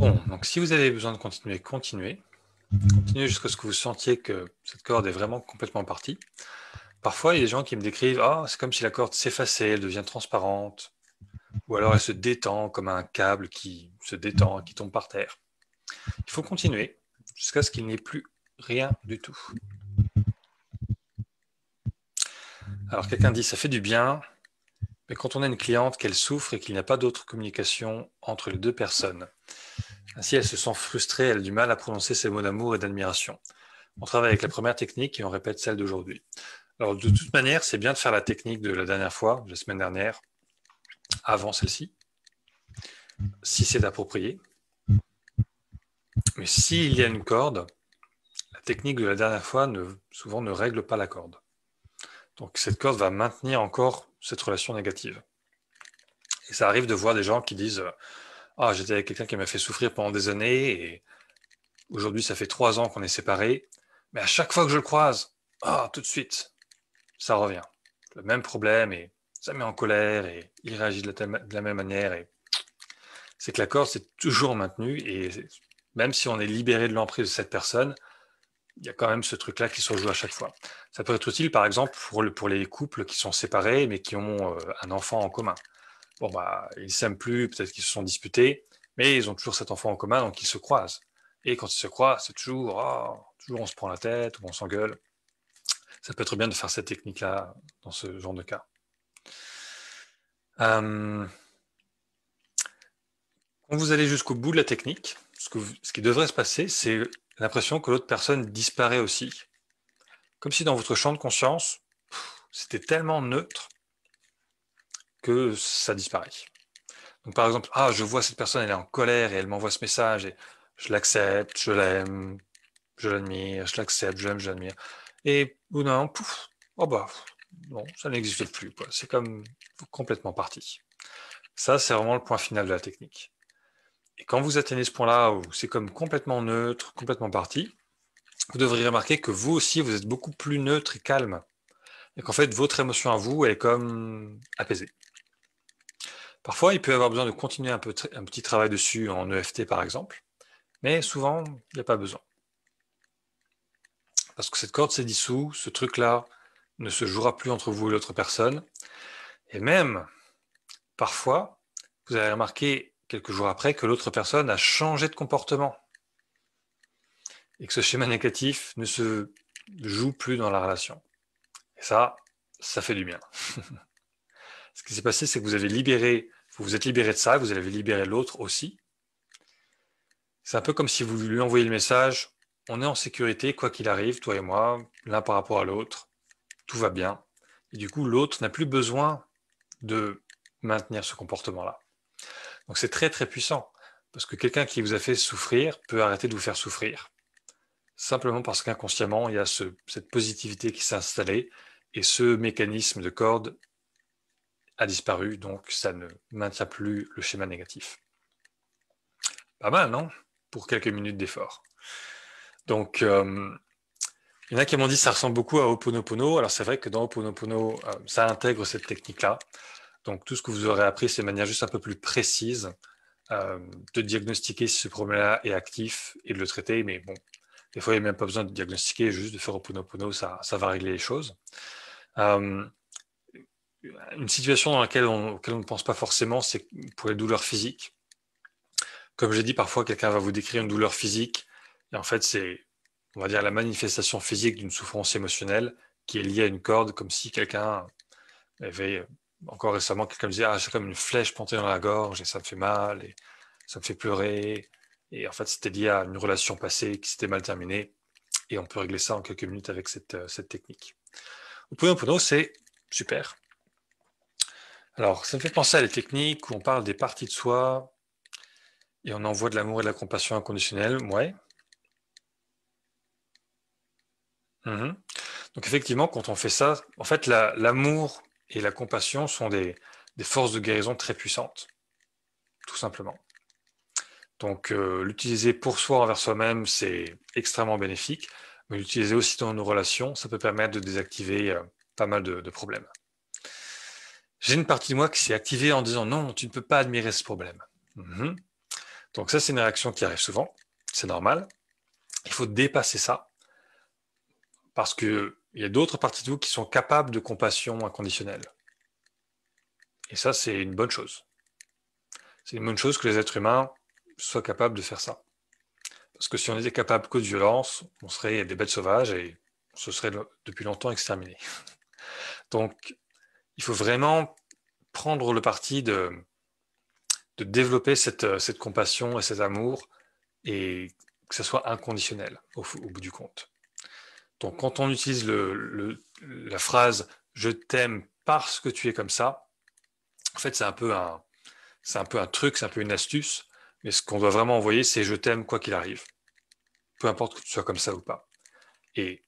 Bon, donc si vous avez besoin de continuer, continuez. Continuez jusqu'à ce que vous sentiez que cette corde est vraiment complètement partie. Parfois, il y a des gens qui me décrivent « Ah, c'est comme si la corde s'effaçait, elle devient transparente. » Ou alors elle se détend comme un câble qui se détend, qui tombe par terre. Il faut continuer jusqu'à ce qu'il n'y ait plus rien du tout. Alors quelqu'un dit « Ça fait du bien », mais quand on a une cliente qu'elle souffre et qu'il n'y a pas d'autre communication entre les deux personnes, ainsi elle se sent frustrée, elle a du mal à prononcer ses mots d'amour et d'admiration. On travaille avec la première technique et on répète celle d'aujourd'hui. Alors de toute manière, c'est bien de faire la technique de la dernière fois, de la semaine dernière, avant celle-ci, si c'est approprié. Mais s'il y a une corde, la technique de la dernière fois souvent ne règle pas la corde. Donc cette corde va maintenir encore cette relation négative. Et ça arrive de voir des gens qui disent « Ah, j'étais avec quelqu'un qui m'a fait souffrir pendant des années et aujourd'hui ça fait 3 ans qu'on est séparés, mais à chaque fois que je le croise, tout de suite, ça revient. Le même problème et ça me met en colère et il réagit de la même manière. Et c'est que la corde s'est toujours maintenue et même si on est libéré de l'emprise de cette personne, il y a quand même ce truc-là qui se rejoue à chaque fois. Ça peut être utile, par exemple, pour les couples qui sont séparés, mais qui ont un enfant en commun. Bon, ils ne s'aiment plus, peut-être qu'ils se sont disputés, mais ils ont toujours cet enfant en commun, donc ils se croisent. Et quand ils se croisent, c'est toujours on se prend la tête, ou on s'engueule. Ça peut être bien de faire cette technique-là dans ce genre de cas. Quand vous allez jusqu'au bout de la technique, ce qui devrait se passer, c'est l'impression que l'autre personne disparaît aussi. Comme si dans votre champ de conscience, c'était tellement neutre que ça disparaît. Donc par exemple, je vois cette personne, elle est en colère et elle m'envoie ce message et je l'accepte, je l'aime, je l'admire, je l'accepte, je l'aime, je l'admire. Et ou non, pouf, non, ça n'existe plus, quoi. C'est comme complètement parti. Ça, c'est vraiment le point final de la technique. Et quand vous atteignez ce point-là où c'est comme complètement neutre, complètement parti, vous devriez remarquer que vous aussi, vous êtes beaucoup plus neutre et calme. Et qu'en fait, votre émotion à vous, elle est comme apaisée. Parfois, il peut y avoir besoin de continuer un petit travail dessus en EFT, par exemple. Mais souvent, il n'y a pas besoin. Parce que cette corde s'est dissoute, ce truc-là ne se jouera plus entre vous et l'autre personne. Et même, parfois, vous allez remarquer quelques jours après que l'autre personne a changé de comportement. Et que ce schéma négatif ne se joue plus dans la relation. Et ça fait du bien. Ce qui s'est passé, c'est que vous vous êtes libéré de ça, vous avez libéré l'autre aussi. C'est un peu comme si vous lui envoyez le message, on est en sécurité, quoi qu'il arrive, toi et moi, l'un par rapport à l'autre, tout va bien. Et du coup, l'autre n'a plus besoin de maintenir ce comportement-là. Donc c'est très très puissant, parce que quelqu'un qui vous a fait souffrir peut arrêter de vous faire souffrir, simplement parce qu'inconsciemment, il y a cette positivité qui s'est installée, et ce mécanisme de corde a disparu, donc ça ne maintient plus le schéma négatif. Pas mal, non? Pour quelques minutes d'effort. Donc, il y en a qui m'ont dit que ça ressemble beaucoup à Ho'oponopono. Alors, c'est vrai que dans Ho'oponopono, ça intègre cette technique-là. Donc, tout ce que vous aurez appris, c'est de manière juste un peu plus précise de diagnostiquer si ce problème-là est actif et de le traiter. Mais bon, des fois, il n'y a même pas besoin de diagnostiquer, juste de faire Ho'oponopono, ça va régler les choses. Une situation dans laquelle auquel on ne pense pas forcément, c'est pour les douleurs physiques. Comme j'ai dit, parfois, quelqu'un va vous décrire une douleur physique, et en fait, c'est, on va dire, la manifestation physique d'une souffrance émotionnelle qui est liée à une corde, comme si quelqu'un avait, encore récemment, quelqu'un me disait, j'ai comme une flèche plantée dans la gorge, et ça me fait mal, et ça me fait pleurer. Et en fait, c'était lié à une relation passée qui s'était mal terminée, et on peut régler ça en quelques minutes avec cette technique. Ho'oponopono, c'est super. Alors, ça me fait penser à des techniques où on parle des parties de soi et on envoie de l'amour et de la compassion inconditionnelle. Ouais. Mhm. Donc, effectivement, quand on fait ça, en fait, l'amour et la compassion sont des forces de guérison très puissantes, tout simplement. Donc, l'utiliser pour soi envers soi-même, c'est extrêmement bénéfique, mais l'utiliser aussi dans nos relations, ça peut permettre de désactiver pas mal de problèmes. J'ai une partie de moi qui s'est activée en disant non, tu ne peux pas admirer ce problème. Mhm. Donc ça, c'est une réaction qui arrive souvent, c'est normal. Il faut dépasser ça, parce qu'il y a d'autres parties de vous qui sont capables de compassion inconditionnelle. Et ça, c'est une bonne chose. C'est une bonne chose que les êtres humains soient capables de faire ça. Parce que si on était capable que de violence, on serait des bêtes sauvages et on se serait depuis longtemps exterminés. Donc, il faut vraiment prendre le parti de développer cette compassion et cet amour et que ce soit inconditionnel au bout du compte. Donc, quand on utilise la phrase « je t'aime parce que tu es comme ça », en fait, c'est un peu un truc, c'est un peu une astuce, mais ce qu'on doit vraiment envoyer, c'est « je t'aime quoi qu'il arrive », peu importe que tu sois comme ça ou pas. Et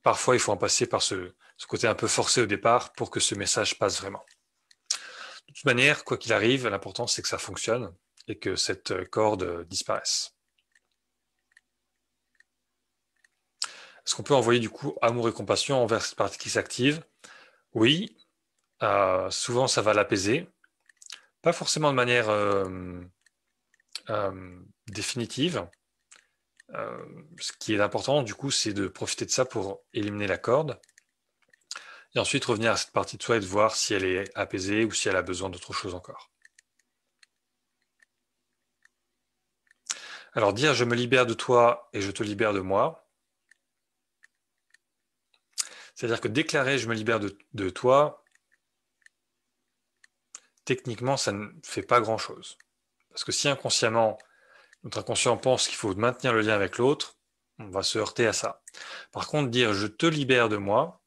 parfois, il faut en passer par ce côté un peu forcé au départ pour que ce message passe vraiment. De toute manière, quoi qu'il arrive, l'important, c'est que ça fonctionne et que cette corde disparaisse. Est-ce qu'on peut envoyer du coup amour et compassion envers cette partie qui s'active? Oui, souvent ça va l'apaiser, pas forcément de manière définitive. Ce qui est important du coup, c'est de profiter de ça pour éliminer la corde et ensuite revenir à cette partie de soi et de voir si elle est apaisée ou si elle a besoin d'autre chose encore. Alors dire je me libère de toi et je te libère de moi, c'est-à-dire que déclarer je me libère de toi, techniquement ça ne fait pas grand-chose. Parce que si inconsciemment, notre inconscient pense qu'il faut maintenir le lien avec l'autre, on va se heurter à ça. Par contre, dire je te libère de moi,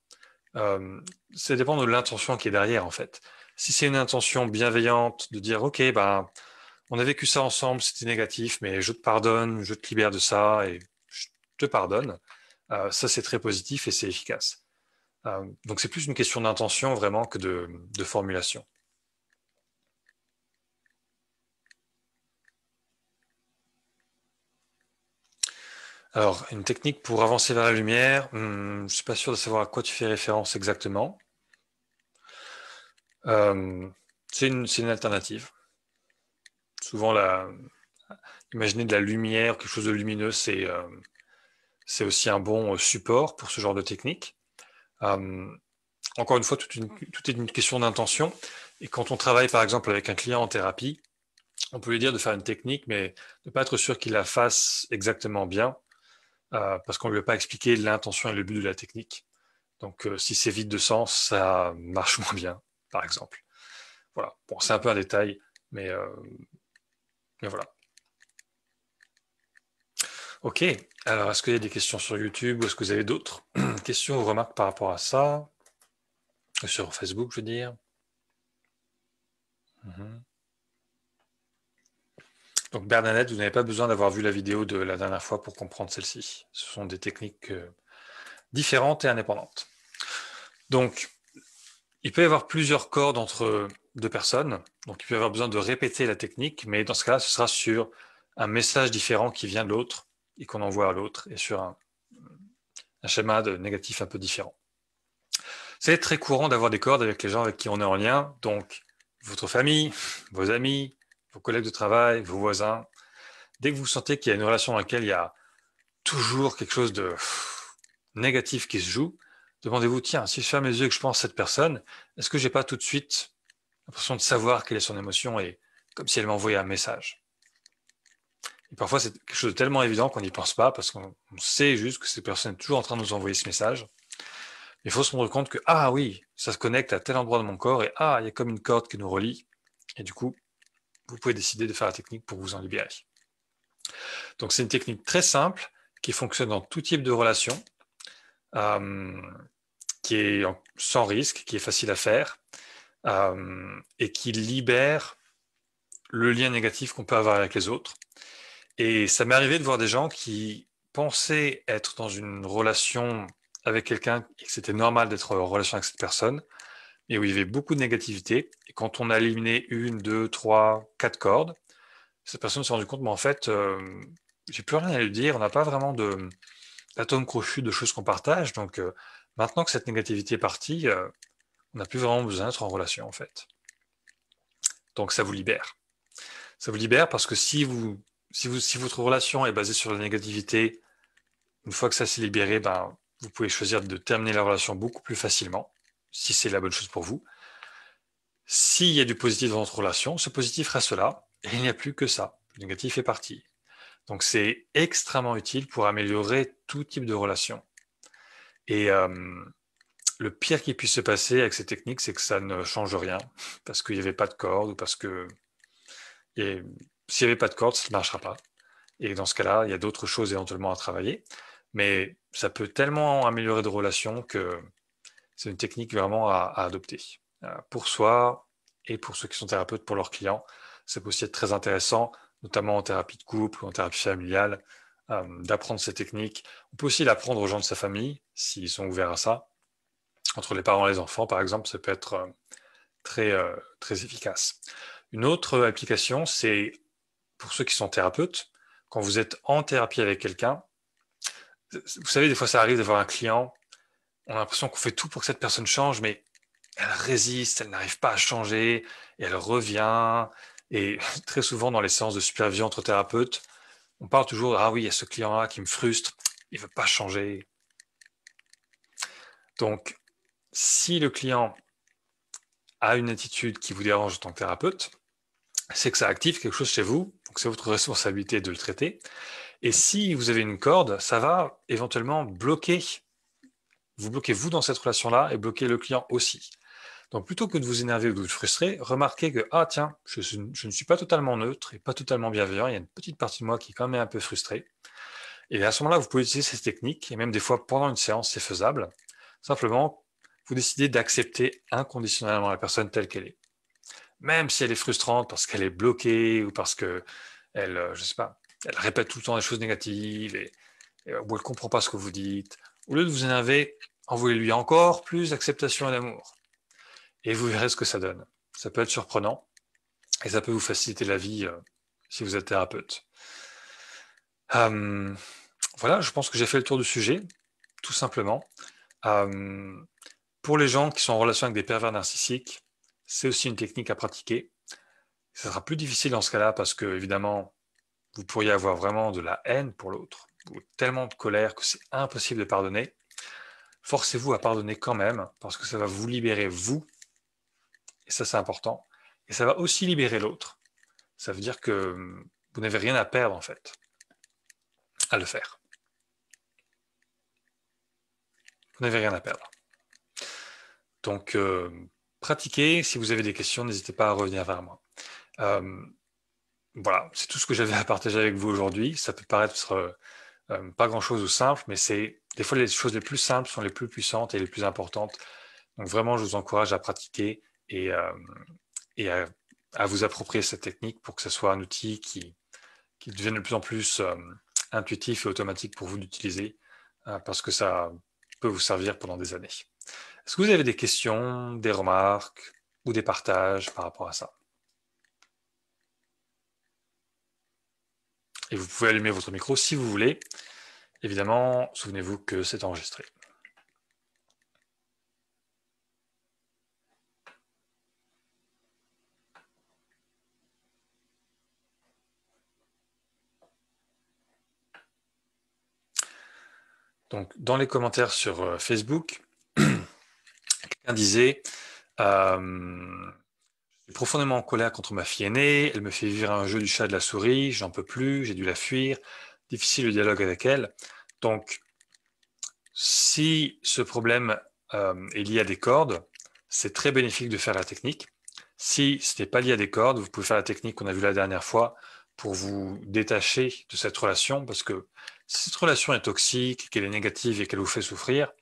ça dépend de l'intention qui est derrière en fait. Si c'est une intention bienveillante de dire ok, ben, on a vécu ça ensemble, c'était négatif, mais je te pardonne, je te libère de ça et je te pardonne, ça c'est très positif et c'est efficace. Donc c'est plus une question d'intention vraiment que de formulation. Alors, une technique pour avancer vers la lumière, je ne suis pas sûr de savoir à quoi tu fais référence exactement. C'est une alternative. Souvent, imaginer de la lumière, quelque chose de lumineux, c'est aussi un bon support pour ce genre de technique. Encore une fois, tout est une question d'intention. Et quand on travaille, par exemple, avec un client en thérapie, on peut lui dire de faire une technique, mais de ne pas être sûr qu'il la fasse exactement bien, parce qu'on ne lui a pas expliqué l'intention et le but de la technique. Donc, si c'est vide de sens, ça marche moins bien, par exemple. Voilà. Bon, c'est un peu un détail, mais voilà. Ok. Alors, est-ce qu'il y a des questions sur YouTube ou est-ce que vous avez d'autres questions ou remarques par rapport à ça? Sur Facebook, je veux dire. Donc, Bernadette, vous n'avez pas besoin d'avoir vu la vidéo de la dernière fois pour comprendre celle-ci. Ce sont des techniques différentes et indépendantes. Donc, il peut y avoir plusieurs cordes entre deux personnes. Donc, il peut y avoir besoin de répéter la technique, mais dans ce cas-là, ce sera sur un message différent qui vient de l'autre et qu'on envoie à l'autre et sur un schéma de négatif un peu différent. C'est très courant d'avoir des cordes avec les gens avec qui on est en lien. Donc, votre famille, vos amis, vos collègues de travail, vos voisins. Dès que vous sentez qu'il y a une relation dans laquelle il y a toujours quelque chose de négatif qui se joue, demandez-vous, tiens, si je ferme les yeux et que je pense à cette personne, est-ce que j'ai pas tout de suite l'impression de savoir quelle est son émotion et comme si elle m'envoyait un message. Et parfois, c'est quelque chose de tellement évident qu'on n'y pense pas parce qu'on sait juste que cette personne est toujours en train de nous envoyer ce message. Il faut se rendre compte que, ah oui, ça se connecte à tel endroit de mon corps et ah, il y a comme une corde qui nous relie. Et du coup, vous pouvez décider de faire la technique pour vous en libérer. Donc, c'est une technique très simple qui fonctionne dans tout type de relation, qui est sans risque, qui est facile à faire et qui libère le lien négatif qu'on peut avoir avec les autres. Et ça m'est arrivé de voir des gens qui pensaient être dans une relation avec quelqu'un et que c'était normal d'être en relation avec cette personne, mais où il y avait beaucoup de négativité. Et quand on a éliminé une, deux, trois, quatre cordes, cette personne s'est rendue compte, mais en fait, j'ai plus rien à lui dire, on n'a pas vraiment d'atome crochu de choses qu'on partage, donc maintenant que cette négativité est partie, on n'a plus vraiment besoin d'être en relation, en fait. Donc ça vous libère. Ça vous libère parce que si votre relation est basée sur la négativité, une fois que ça s'est libéré, ben, vous pouvez choisir de terminer la relation beaucoup plus facilement, si c'est la bonne chose pour vous. S'il y a du positif dans votre relation, ce positif reste là, et il n'y a plus que ça. Le négatif est parti. Donc c'est extrêmement utile pour améliorer tout type de relation. Et le pire qui puisse se passer avec ces techniques, c'est que ça ne change rien, parce qu'il n'y avait pas de corde, ou parce que s'il n'y avait pas de corde, ça ne marchera pas. Et dans ce cas-là, il y a d'autres choses éventuellement à travailler. Mais ça peut tellement améliorer de relations que c'est une technique vraiment à adopter. Pour soi et pour ceux qui sont thérapeutes pour leurs clients, ça peut aussi être très intéressant, notamment en thérapie de couple ou en thérapie familiale, d'apprendre ces techniques. On peut aussi l'apprendre aux gens de sa famille, s'ils sont ouverts à ça. Entre les parents et les enfants, par exemple, ça peut être très efficace. Une autre application, c'est pour ceux qui sont thérapeutes, quand vous êtes en thérapie avec quelqu'un, vous savez, des fois ça arrive d'avoir un client, on a l'impression qu'on fait tout pour que cette personne change, mais elle résiste, elle n'arrive pas à changer, et elle revient. Et très souvent, dans les séances de supervision entre thérapeutes, on parle toujours, ah oui, il y a ce client-là qui me frustre, il ne veut pas changer. Donc, si le client a une attitude qui vous dérange en tant que thérapeute, c'est que ça active quelque chose chez vous, donc c'est votre responsabilité de le traiter. Et si vous avez une corde, ça va éventuellement vous bloquez vous dans cette relation-là et bloquer le client aussi. Donc plutôt que de vous énerver ou de vous frustrer, remarquez que, ah tiens, je ne suis pas totalement neutre et pas totalement bienveillant, il y a une petite partie de moi qui est quand même un peu frustrée. Et à ce moment-là, vous pouvez utiliser ces techniques, et même des fois pendant une séance, c'est faisable. Simplement, vous décidez d'accepter inconditionnellement la personne telle qu'elle est. Même si elle est frustrante parce qu'elle est bloquée ou parce que je sais pas, elle répète tout le temps des choses négatives ou elle comprend pas ce que vous dites. Au lieu de vous énerver, envoyez-lui encore plus d'acceptation et d'amour. Et vous verrez ce que ça donne. Ça peut être surprenant et ça peut vous faciliter la vie si vous êtes thérapeute. Voilà, je pense que j'ai fait le tour du sujet, tout simplement. Pour les gens qui sont en relation avec des pervers narcissiques, c'est aussi une technique à pratiquer. Ça sera plus difficile dans ce cas-là parce que, évidemment, vous pourriez avoir vraiment de la haine pour l'autre, ou tellement de colère que c'est impossible de pardonner. Forcez-vous à pardonner quand même, parce que ça va vous libérer vous, et ça c'est important, et ça va aussi libérer l'autre. Ça veut dire que vous n'avez rien à perdre en fait, à le faire. Vous n'avez rien à perdre. Donc, pratiquez. Si vous avez des questions, n'hésitez pas à revenir vers moi. Voilà, c'est tout ce que j'avais à partager avec vous aujourd'hui. Ça peut paraître pas grand-chose ou simple, mais c'est des fois les choses les plus simples sont les plus puissantes et les plus importantes. Donc vraiment, je vous encourage à pratiquer et à vous approprier cette technique pour que ce soit un outil qui devienne de plus en plus intuitif et automatique pour vous d'utiliser, parce que ça peut vous servir pendant des années. Est-ce que vous avez des questions, des remarques ou des partages par rapport à ça? Et vous pouvez allumer votre micro si vous voulez. Évidemment, souvenez-vous que c'est enregistré. Donc, dans les commentaires sur Facebook, quelqu'un disait je suis profondément en colère contre ma fille aînée, elle me fait vivre un jeu du chat et de la souris, j'en peux plus, j'ai dû la fuir, difficile le dialogue avec elle. Donc, si ce problème est lié à des cordes, c'est très bénéfique de faire la technique. Si ce n'est pas lié à des cordes, vous pouvez faire la technique qu'on a vue la dernière fois pour vous détacher de cette relation, parce que si cette relation est toxique, qu'elle est négative et qu'elle vous fait souffrir,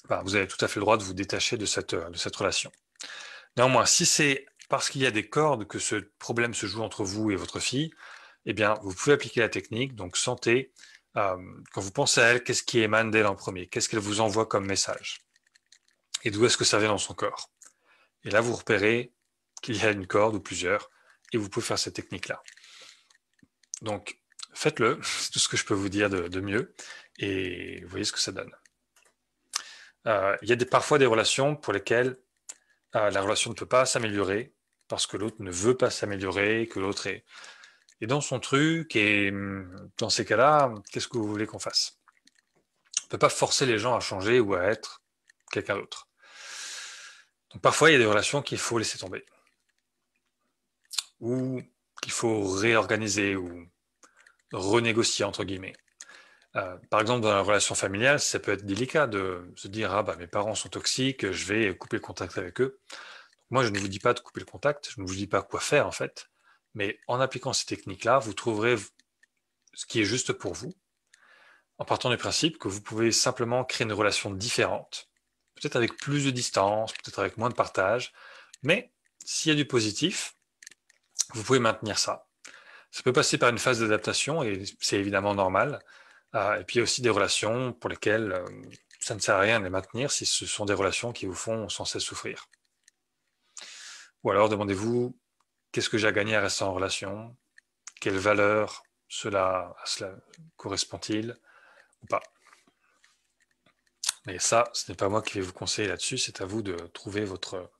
bah, vous avez tout à fait le droit de vous détacher de cette relation. Néanmoins, si c'est parce qu'il y a des cordes que ce problème se joue entre vous et votre fille, eh bien, vous pouvez appliquer la technique. Donc, sentez, quand vous pensez à elle, qu'est-ce qui émane d'elle en premier? Qu'est-ce qu'elle vous envoie comme message? Et d'où est-ce que ça vient dans son corps? Et là, vous repérez qu'il y a une corde ou plusieurs, et vous pouvez faire cette technique-là. Donc, faites-le, c'est tout ce que je peux vous dire de mieux, et vous voyez ce que ça donne. Il y a parfois des relations pour lesquelles la relation ne peut pas s'améliorer, parce que l'autre ne veut pas s'améliorer, que l'autre est dans son truc, et dans ces cas-là, qu'est-ce que vous voulez qu'on fasse? On ne peut pas forcer les gens à changer ou à être quelqu'un d'autre. Donc parfois, il y a des relations qu'il faut laisser tomber, ou qu'il faut réorganiser ou renégocier, entre guillemets. Par exemple, dans la relation familiale, ça peut être délicat de se dire ah bah mes parents sont toxiques, je vais couper le contact avec eux. Moi, je ne vous dis pas de couper le contact, je ne vous dis pas quoi faire en fait, mais en appliquant ces techniques-là, vous trouverez ce qui est juste pour vous, en partant du principe que vous pouvez simplement créer une relation différente, peut-être avec plus de distance, peut-être avec moins de partage, mais s'il y a du positif, vous pouvez maintenir ça. Ça peut passer par une phase d'adaptation et c'est évidemment normal. Et puis il y a aussi des relations pour lesquelles ça ne sert à rien de les maintenir si ce sont des relations qui vous font sans cesse souffrir. Ou alors demandez-vous, qu'est-ce que j'ai à gagner à rester en relation? Quelle valeur cela correspond-il ou pas? Mais ça, ce n'est pas moi qui vais vous conseiller là-dessus, c'est à vous de trouver votre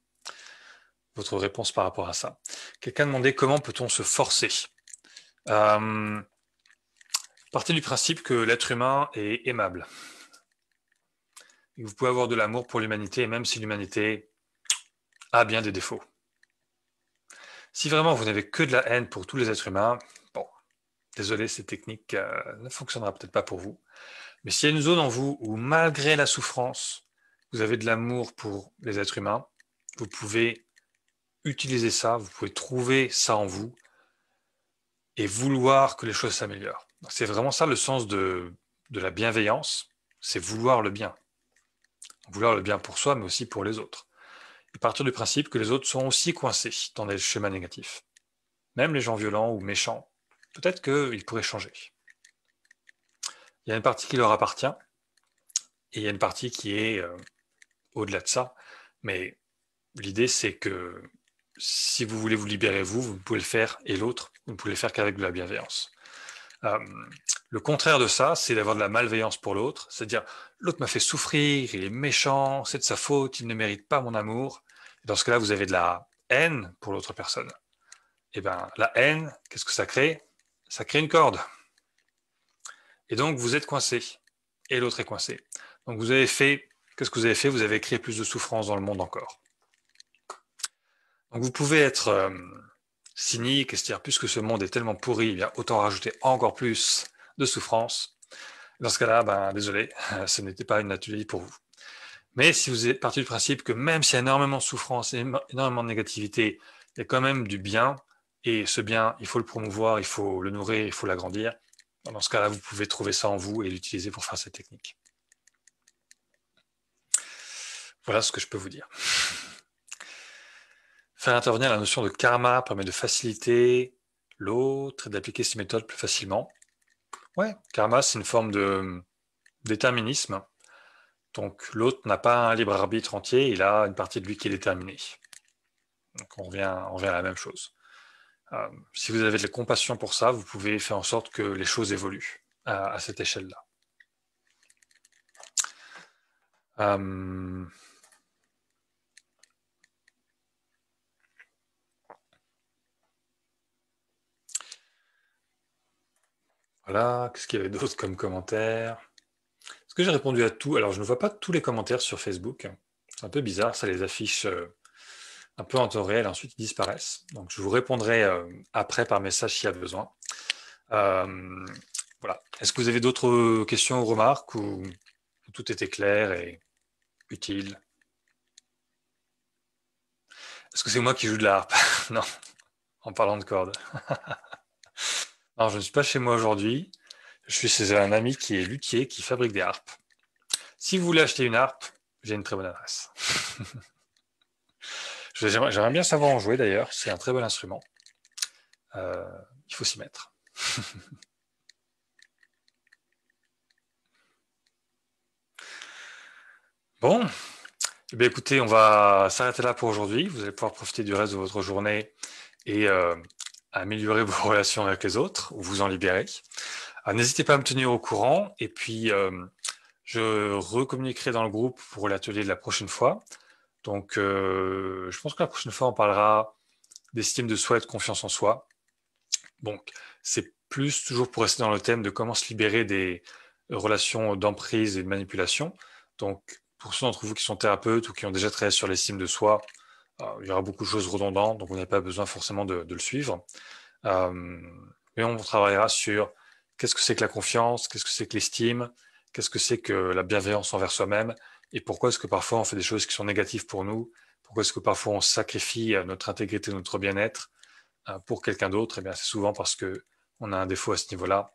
réponse par rapport à ça. Quelqu'un demandait comment peut-on se forcer? Partez du principe que l'être humain est aimable. Et vous pouvez avoir de l'amour pour l'humanité, même si l'humanité a bien des défauts. Si vraiment vous n'avez que de la haine pour tous les êtres humains, bon, désolé, cette technique ne fonctionnera peut-être pas pour vous. Mais s'il y a une zone en vous où, malgré la souffrance, vous avez de l'amour pour les êtres humains, vous pouvez utiliser ça, vous pouvez trouver ça en vous et vouloir que les choses s'améliorent. C'est vraiment ça le sens de la bienveillance, c'est vouloir le bien. Vouloir le bien pour soi, mais aussi pour les autres. Et partir du principe que les autres sont aussi coincés dans des schémas négatifs. Même les gens violents ou méchants, peut-être qu'ils pourraient changer. Il y a une partie qui leur appartient, et il y a une partie qui est au-delà de ça. Mais l'idée, c'est que si vous voulez vous libérer vous pouvez le faire, et l'autre, vous ne pouvez le faire qu'avec de la bienveillance. Le contraire de ça, c'est d'avoir de la malveillance pour l'autre, c'est-à-dire l'autre m'a fait souffrir, il est méchant, c'est de sa faute, il ne mérite pas mon amour. Et dans ce cas-là, vous avez de la haine pour l'autre personne. Et bien, la haine, qu'est-ce que ça crée? Ça crée une corde. Et donc, vous êtes coincé, et l'autre est coincé. Donc, qu'est-ce que vous avez fait? Vous avez créé plus de souffrance dans le monde encore. Donc, vous pouvez être cynique et se dire, puisque ce monde est tellement pourri, eh bien, autant rajouter encore plus de souffrance. Dans ce cas-là, ben, désolé, ce n'était pas une atelier pour vous. Mais si vous êtes parti du principe que même s'il y a énormément de souffrance et énormément de négativité, il y a quand même du bien, et ce bien, il faut le promouvoir, il faut le nourrir, il faut l'agrandir, dans ce cas-là, vous pouvez trouver ça en vous et l'utiliser pour faire cette technique. Voilà ce que je peux vous dire. Faire intervenir la notion de karma permet de faciliter l'autre et d'appliquer ces méthodes plus facilement. Ouais, karma, c'est une forme de déterminisme. Donc l'autre n'a pas un libre arbitre entier, il a une partie de lui qui est déterminée. Donc on revient à la même chose. Si vous avez de la compassion pour ça, vous pouvez faire en sorte que les choses évoluent à cette échelle-là. Voilà, qu'est-ce qu'il y avait d'autre comme commentaire? Est-ce que j'ai répondu à tout? Alors, je ne vois pas tous les commentaires sur Facebook. C'est un peu bizarre, ça les affiche un peu en temps réel, ensuite ils disparaissent. Donc, je vous répondrai après par message s'il y a besoin. Voilà. Est-ce que vous avez d'autres questions ou remarques ou tout était clair et utile? Est-ce que c'est moi qui joue de la harpe? Non, en parlant de cordes. Non, je ne suis pas chez moi aujourd'hui. Je suis chez un ami qui est luthier, qui fabrique des harpes. Si vous voulez acheter une harpe, j'ai une très bonne adresse. J'aimerais bien savoir en jouer d'ailleurs, c'est un très bon instrument. Il faut s'y mettre. Bon, eh bien, écoutez, on va s'arrêter là pour aujourd'hui. Vous allez pouvoir profiter du reste de votre journée et améliorer vos relations avec les autres ou vous en libérer. N'hésitez pas à me tenir au courant et puis je recommuniquerai dans le groupe pour l'atelier de la prochaine fois. Donc, je pense que la prochaine fois, on parlera d'estime de soi et de confiance en soi. Donc, c'est plus toujours pour rester dans le thème de comment se libérer des relations d'emprise et de manipulation. Donc, pour ceux d'entre vous qui sont thérapeutes ou qui ont déjà travaillé sur l'estime de soi, il y aura beaucoup de choses redondantes, donc vous n'avez pas besoin forcément de le suivre. Mais on travaillera sur qu'est-ce que c'est que la confiance, qu'est-ce que c'est que l'estime, qu'est-ce que c'est que la bienveillance envers soi-même, et pourquoi est-ce que parfois on fait des choses qui sont négatives pour nous, pourquoi est-ce que parfois on sacrifie notre intégrité, notre bien-être pour quelqu'un d'autre. Eh bien, c'est souvent parce que on a un défaut à ce niveau-là,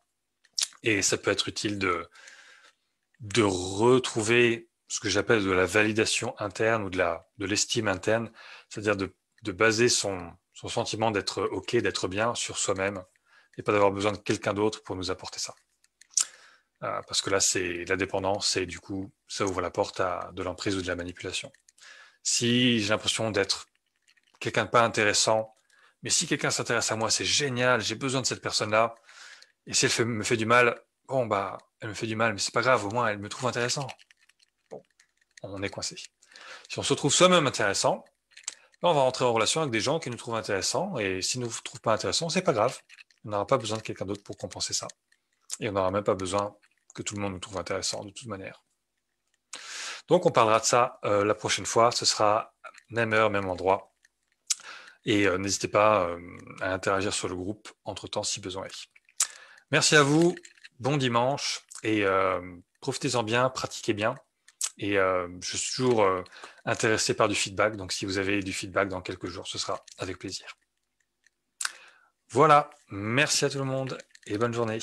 et ça peut être utile de retrouver ce que j'appelle de la validation interne ou de l'estime interne, c'est-à-dire de baser son sentiment d'être OK, d'être bien sur soi-même et pas d'avoir besoin de quelqu'un d'autre pour nous apporter ça. Parce que là, c'est la dépendance et du coup, ça ouvre la porte à de l'emprise ou de la manipulation. Si j'ai l'impression d'être quelqu'un de pas intéressant, mais si quelqu'un s'intéresse à moi, c'est génial, j'ai besoin de cette personne-là, et si elle me fait du mal, bon, bah, elle me fait du mal, mais c'est pas grave, au moins elle me trouve intéressant. Bon, on est coincé. Si on se trouve soi-même intéressant, on va rentrer en relation avec des gens qui nous trouvent intéressants, et s'ils ne nous trouvent pas intéressants, c'est pas grave. On n'aura pas besoin de quelqu'un d'autre pour compenser ça. Et on n'aura même pas besoin que tout le monde nous trouve intéressants de toute manière. Donc on parlera de ça la prochaine fois, ce sera même heure, même endroit. Et n'hésitez pas à interagir sur le groupe entre-temps si besoin est. Merci à vous, bon dimanche, et profitez-en bien, pratiquez bien. Et je suis toujours intéressé par du feedback, donc si vous avez du feedback dans quelques jours, ce sera avec plaisir. Voilà, merci à tout le monde et bonne journée.